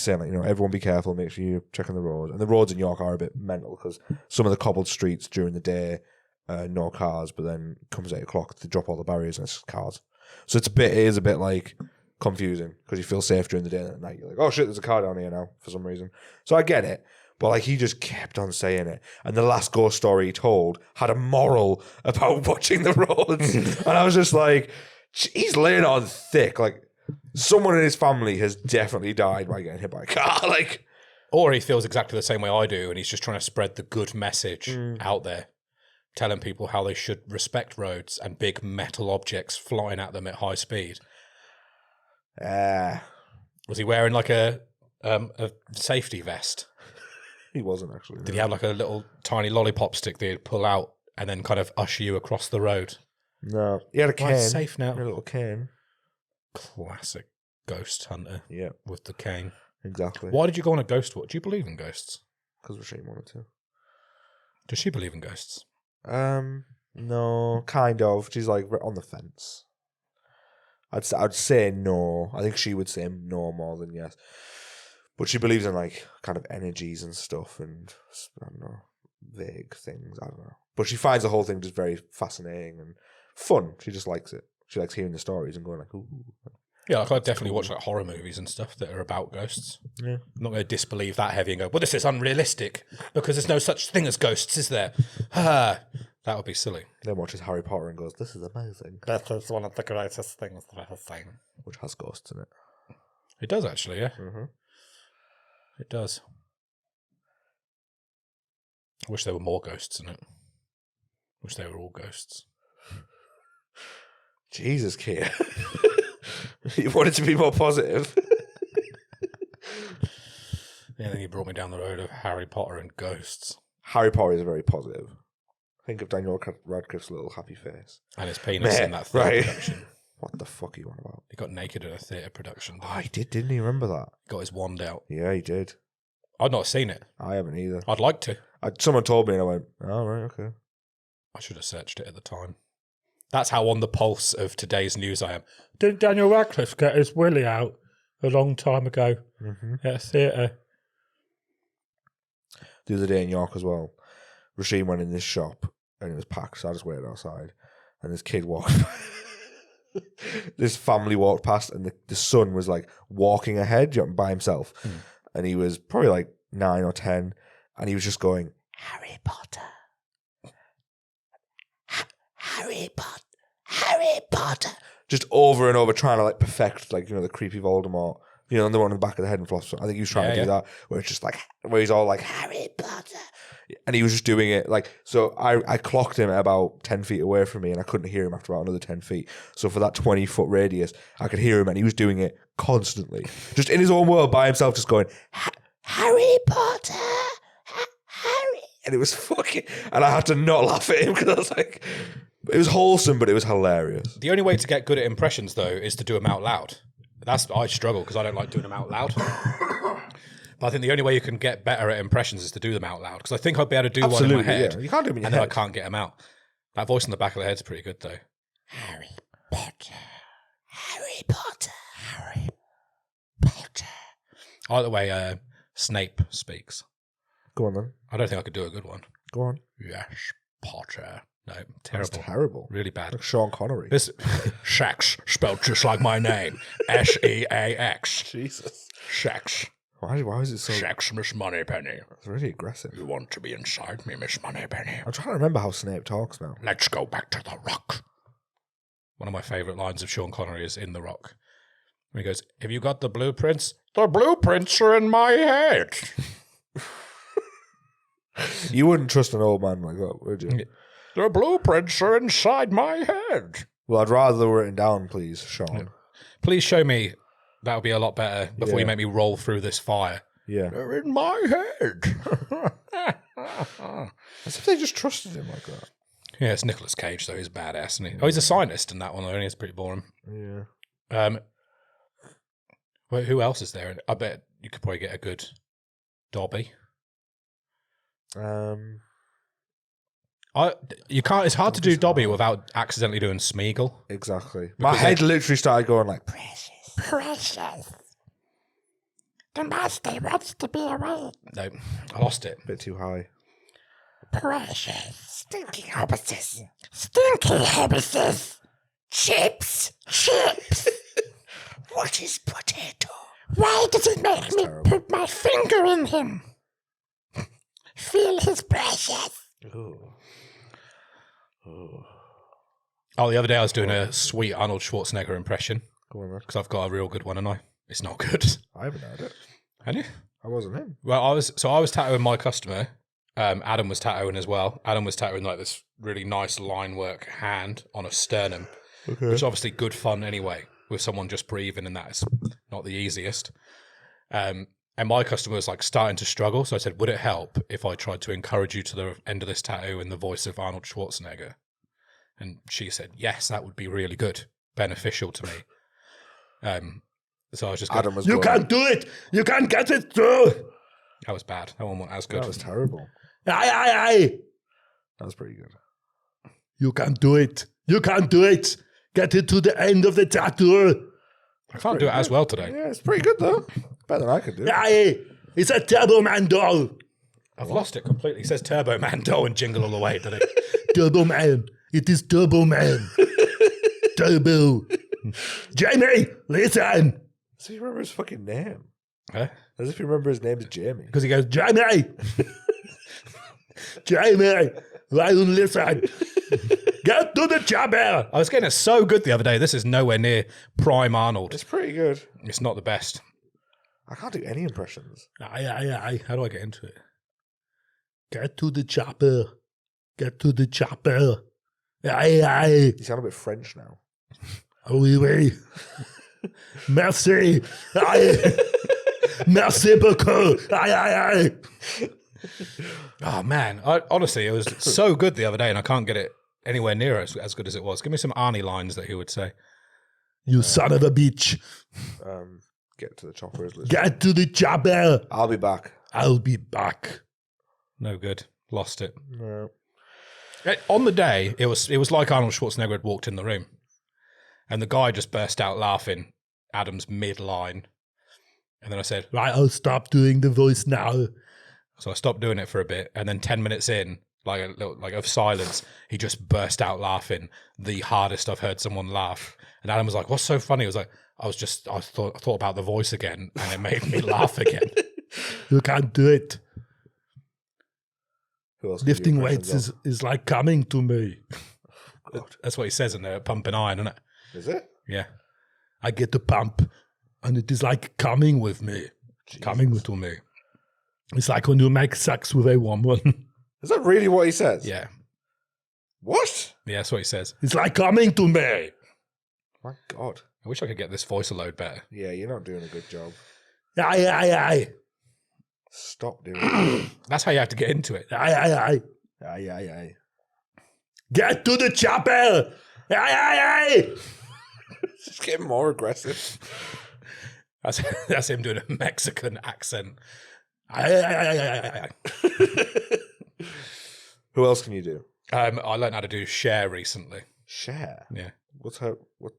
Speaker 1: saying, like, you know, everyone be careful, make sure you're checking the roads. And the roads in York are a bit mental, because some of the cobbled streets during the day, no cars, but then comes 8 o'clock to drop all the barriers and it's just cars. So it is a bit like confusing, because you feel safe during the day, and at night you're like, oh shit, there's a car down here now for some reason. So I get it, but like, he just kept on saying it. And the last ghost story he told had a moral about watching the roads. And I was just like, he's laying on thick. Like, someone in his family has definitely died by getting hit by a car. Like,
Speaker 2: or he feels exactly the same way I do, and he's just trying to spread the good message out there, telling people how they should respect roads and big metal objects flying at them at high speed. Was he wearing like a safety vest?
Speaker 1: He wasn't, actually. No.
Speaker 2: Did he have like a little tiny lollipop stick that he'd pull out and then kind of usher you across the road?
Speaker 1: No. He had a cane.
Speaker 2: Right, safe now.
Speaker 1: A little cane.
Speaker 2: Classic ghost hunter.
Speaker 1: Yeah.
Speaker 2: With the cane.
Speaker 1: Exactly.
Speaker 2: Why did you go on a ghost walk? Do you believe in ghosts?
Speaker 1: Because Rasheen wanted to.
Speaker 2: Does she believe in ghosts?
Speaker 1: No, kind of. She's like on the fence. I'd say no. I think she would say no more than yes. But she believes in like kind of energies and stuff, and I don't know, vague things. I don't know. But she finds the whole thing just very fascinating and fun. She just likes it. She likes hearing the stories and going like, ooh.
Speaker 2: Yeah, like I definitely watch like horror movies and stuff that are about ghosts.
Speaker 1: Yeah.
Speaker 2: I'm not going to disbelieve that heavy and go, well, this is unrealistic because there's no such thing as ghosts, is there? That would be silly.
Speaker 1: Then watches Harry Potter and goes, this is amazing.
Speaker 2: That is one of the greatest things that I've seen.
Speaker 1: Which has ghosts in it.
Speaker 2: It does, actually, yeah.
Speaker 1: Mm-hmm.
Speaker 2: It does. I wish there were more ghosts in it. I wish they were all ghosts.
Speaker 1: Jesus, Kier. You wanted to be more positive.
Speaker 2: Yeah, then you brought me down the road of Harry Potter and ghosts.
Speaker 1: Harry Potter is very positive. Think of Daniel Radcliffe's little happy face.
Speaker 2: And his penis in that theatre production.
Speaker 1: What the fuck are you on about?
Speaker 2: He got naked in a theatre production.
Speaker 1: Oh, he did, didn't he? Remember that?
Speaker 2: Got his wand out.
Speaker 1: Yeah, he did.
Speaker 2: I'd not seen it.
Speaker 1: I haven't either.
Speaker 2: I'd like to.
Speaker 1: Someone told me and I went, oh, right, okay.
Speaker 2: I should have searched it at the time. That's how on the pulse of today's news I am. Didn't Daniel Radcliffe get his willy out a long time ago at a theatre?
Speaker 1: The other day in York as well, Rasheen went in this shop and it was packed, so I just waited outside. And this kid walked this family walked past and the son was like walking ahead by himself. And he was probably like 9 or 10 and he was just going, Harry Potter. Harry Potter. Harry Potter. Just over and over trying to like perfect like, you know, the creepy Voldemort. You know, the one on the back of the head and flops. I think he was trying to do that, where it's just like, where he's all like, Harry Potter. And he was just doing it like, so I clocked him at about 10 feet away from me and I couldn't hear him after about another 10 feet. So for that 20-foot radius, I could hear him and he was doing it constantly. Just in his own world by himself, just going, Harry Potter. Harry. And it was fucking, and I had to not laugh at him because I was like, it was wholesome, but it was hilarious.
Speaker 2: The only way to get good at impressions, though, is to do them out loud. I struggle because I don't like doing them out loud. But I think the only way you can get better at impressions is to do them out loud. Because I think I'd be able to do one in my head.
Speaker 1: Yeah. You can't do them in your
Speaker 2: head.
Speaker 1: head.
Speaker 2: Then I can't get them out. That voice in the back of the head's pretty good, though.
Speaker 1: Harry Potter. Harry Potter. Harry Potter.
Speaker 2: I like the way Snape speaks.
Speaker 1: Go on then.
Speaker 2: I don't think I could do a good one.
Speaker 1: Go on.
Speaker 2: Yes, Potter. No,
Speaker 1: That's
Speaker 2: terrible.
Speaker 1: terrible.
Speaker 2: Really bad.
Speaker 1: Like Sean Connery.
Speaker 2: This Shax, spelled just like my name. Sheax.
Speaker 1: Jesus.
Speaker 2: Shax.
Speaker 1: Why is it so...
Speaker 2: Shax, Miss Moneypenny.
Speaker 1: It's really aggressive.
Speaker 2: You want to be inside me, Miss Moneypenny?
Speaker 1: I'm trying to remember how Snape talks now.
Speaker 2: Let's go back to the Rock. One of my favourite lines of Sean Connery is in The Rock. He goes, have you got the blueprints? The blueprints are in my head.
Speaker 1: You wouldn't trust an old man like that, would you?
Speaker 2: The blueprints are inside my head.
Speaker 1: Well, I'd rather they were written down, please, Sean.
Speaker 2: Please show me. That would be a lot better before you make me roll through this fire.
Speaker 1: Yeah.
Speaker 2: They're in my head.
Speaker 1: As if they just trusted him like that.
Speaker 2: Yeah, it's Nicolas Cage, though. He's badass, isn't he? Oh, he's a scientist in that one, though. He's pretty boring.
Speaker 1: Yeah.
Speaker 2: Well, who else is there? I bet you could probably get a good Dobby. You can't. It's hard to do Dobby without accidentally doing Smeagol.
Speaker 1: Exactly. My head literally started going like,
Speaker 3: Precious. The master wants to be away.
Speaker 2: No, I lost it.
Speaker 1: a bit too high.
Speaker 3: Precious. Stinky hobbitses. Stinky hobbitses. Chips. What is potato? Why does it make me put my finger in him? Feel his precious.
Speaker 2: Oh, the other day I was doing a sweet Arnold Schwarzenegger impression
Speaker 1: Go on then.
Speaker 2: because I've got a real good one, and it's not good.
Speaker 1: I haven't heard it.
Speaker 2: Have you?
Speaker 1: I wasn't him.
Speaker 2: Well, I was tattooing my customer. Adam was tattooing as well. Adam was tattooing like this really nice line work hand on a sternum, which is obviously good fun anyway. With someone just breathing, and that's not the easiest. And my customer was like starting to struggle, so I said, "Would it help if I tried to encourage you to the end of this tattoo in the voice of Arnold Schwarzenegger?" And she said, "Yes, that would be really good, beneficial to me." So I was just going,
Speaker 1: Adam was
Speaker 2: "You
Speaker 1: going,
Speaker 2: can't do it. You can't get it through." That was bad. That one wasn't as good.
Speaker 1: That was terrible.
Speaker 2: Aye.
Speaker 1: That was pretty good.
Speaker 2: You can't do it. You can't do it. Get it to the end of the tattoo. I can't do it as well today.
Speaker 1: Yeah, it's pretty good though. Better than I could do.
Speaker 2: Aye, it's a Turbo Man doll. I've lost it completely. It says Turbo Man doll and Jingle All the Way, doesn't it? Turbo Man. It is Turbo Man. Turbo. Jamie, listen.
Speaker 1: So you remember his fucking name?
Speaker 2: Huh?
Speaker 1: As if you remember his name is Jamie.
Speaker 2: Because he goes, Jamie. Jamie, why don't listen? Get to the chopper. I was getting it so good the other day. This is nowhere near prime Arnold.
Speaker 1: It's pretty good.
Speaker 2: It's not the best.
Speaker 1: I can't do any impressions.
Speaker 2: Aye. How do I get into it? Get to the chopper. Get to the chopper. Aye.
Speaker 1: You sound a bit French now.
Speaker 2: Oui. Merci. Aye. Merci beaucoup. Aye. Oh, man. Honestly, it was so good the other day, and I can't get it anywhere near as good as it was. Give me some Arnie lines that he would say. You son of a bitch.
Speaker 1: Get to the chopper.
Speaker 2: Get to the chopper.
Speaker 1: I'll be back.
Speaker 2: I'll be back. No good. Lost it.
Speaker 1: No.
Speaker 2: On the day, it was like Arnold Schwarzenegger had walked in the room. And the guy just burst out laughing. Adam's mid-line. And then I said, right, I'll stop doing the voice now. So I stopped doing it for a bit. And then 10 minutes in, like of silence, he just burst out laughing. The hardest I've heard someone laugh. And Adam was like, what's so funny? I was like, I thought about the voice again, and it made me laugh again. You can't do it.
Speaker 1: Who else
Speaker 2: Lifting weights is like coming to me. That's what he says in there, Pumping Iron, isn't it?
Speaker 1: Is it?
Speaker 2: Yeah. I get to pump, and it is like coming with me. Jesus. Coming to me. It's like when you make sex with a woman.
Speaker 1: Is that really what he says?
Speaker 2: Yeah.
Speaker 1: What?
Speaker 2: Yeah, that's what he says. It's like coming to me.
Speaker 1: My God.
Speaker 2: I wish I could get this voice a load better.
Speaker 1: Yeah, you're not doing a good job.
Speaker 2: Aye.
Speaker 1: Stop doing it.
Speaker 2: That's how you have to get into it.
Speaker 1: Aye.
Speaker 2: Get to the chopper. Aye.
Speaker 1: It's just getting more aggressive.
Speaker 2: That's him doing a Mexican accent. Aye.
Speaker 1: Who else can you do?
Speaker 2: I learned how to do Cher recently.
Speaker 1: Cher?
Speaker 2: Yeah.
Speaker 1: What's her... What?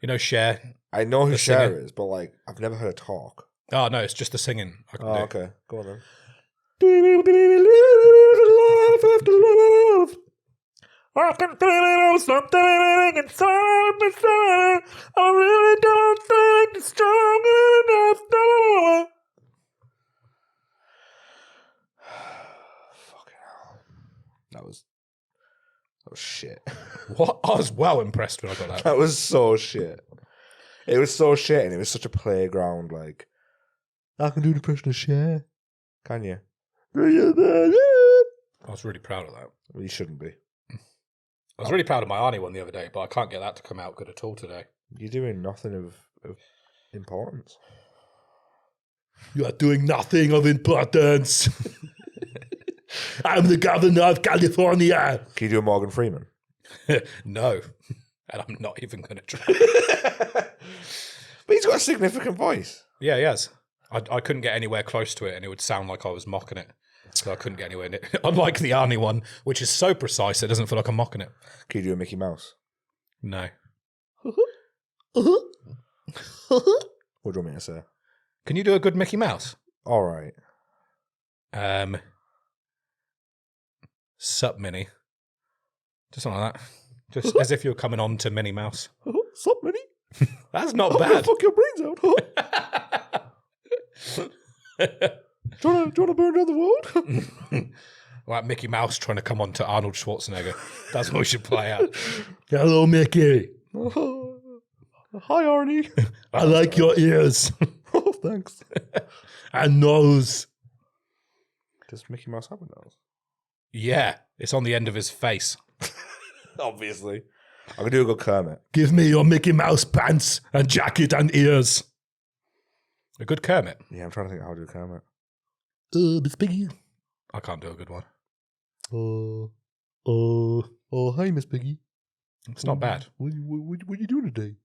Speaker 2: You know Cher?
Speaker 1: I know who Cher
Speaker 2: singer?
Speaker 1: is, but like I've never heard her talk.
Speaker 2: Oh, no, it's just the singing I can do.
Speaker 1: Okay. Go on then. I can feel it, something inside me saying, I really don't think it's strong enough. No. Fucking hell. That was shit.
Speaker 2: What? I was well impressed when I got that.
Speaker 1: That was so shit. It was so shit, and it was such a playground. Like, I can do an impression of Cher. Can you?
Speaker 2: I was really proud of that.
Speaker 1: Well, you shouldn't be.
Speaker 2: I was really proud of my Arnie one the other day, but I can't get that to come out good at all today.
Speaker 1: You're doing nothing of importance.
Speaker 2: You are doing nothing of importance. I'm the governor of California.
Speaker 1: Can you do a Morgan Freeman?
Speaker 2: No. And I'm not even going to try.
Speaker 1: But he's got a significant voice.
Speaker 2: Yeah, he has. I couldn't get anywhere close to it, and it would sound like I was mocking it. So I couldn't get anywhere near it. Unlike the Arnie one, which is so precise, it doesn't feel like I'm mocking it.
Speaker 1: Can you do a Mickey Mouse?
Speaker 2: No.
Speaker 1: What do you want me to say?
Speaker 2: Can you do a good Mickey Mouse?
Speaker 1: All right.
Speaker 2: Sup, Minnie. Just something like that. Just as if you're coming on to Minnie Mouse.
Speaker 1: Sup, Minnie?
Speaker 2: That's not
Speaker 1: I'm gonna
Speaker 2: bad.
Speaker 1: fuck your brains out. Do you want to burn down the world?
Speaker 2: Like Mickey Mouse trying to come on to Arnold Schwarzenegger. That's what we should play out. Hello, Mickey.
Speaker 1: Hi, Arnie.
Speaker 2: I like your ears.
Speaker 1: Oh, thanks.
Speaker 2: And nose.
Speaker 1: Does Mickey Mouse have a nose?
Speaker 2: Yeah, it's on the end of his face.
Speaker 1: Obviously. I can do a good Kermit.
Speaker 2: Give me your Mickey Mouse pants and jacket and ears. A good Kermit.
Speaker 1: Yeah, I'm trying to think how to do a Kermit.
Speaker 2: Miss Piggy. I can't do a good one.
Speaker 1: Hi, Miss Piggy.
Speaker 2: It's not bad.
Speaker 1: What you doing today?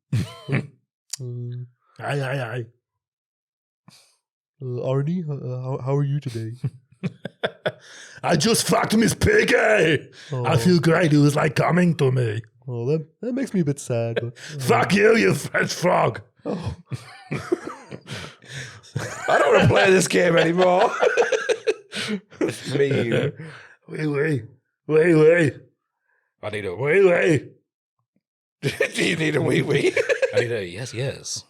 Speaker 2: Aye.
Speaker 1: Arnie, how are you today?
Speaker 2: I just fucked Miss Piggy. I feel great. It was like coming to me.
Speaker 1: Oh, that makes me a bit sad. But,
Speaker 2: Fuck you French frog.
Speaker 1: Oh. I don't want to play this game anymore. Mean.
Speaker 2: Wait. I need a wait.
Speaker 1: Do you need a wee?
Speaker 2: I need a yes.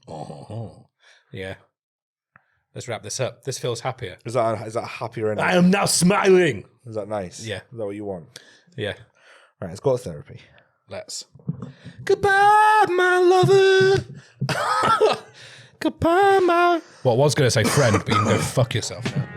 Speaker 2: Oh. Yeah. Let's wrap this up. This feels happier.
Speaker 1: Is that a happier ending?
Speaker 2: I am now smiling.
Speaker 1: Is that nice?
Speaker 2: Yeah.
Speaker 1: Is that what you want?
Speaker 2: Yeah.
Speaker 1: Right, let's go to therapy.
Speaker 2: Let's. Goodbye, my lover. Goodbye, my... Well, I was going to say friend, but you can go fuck yourself now.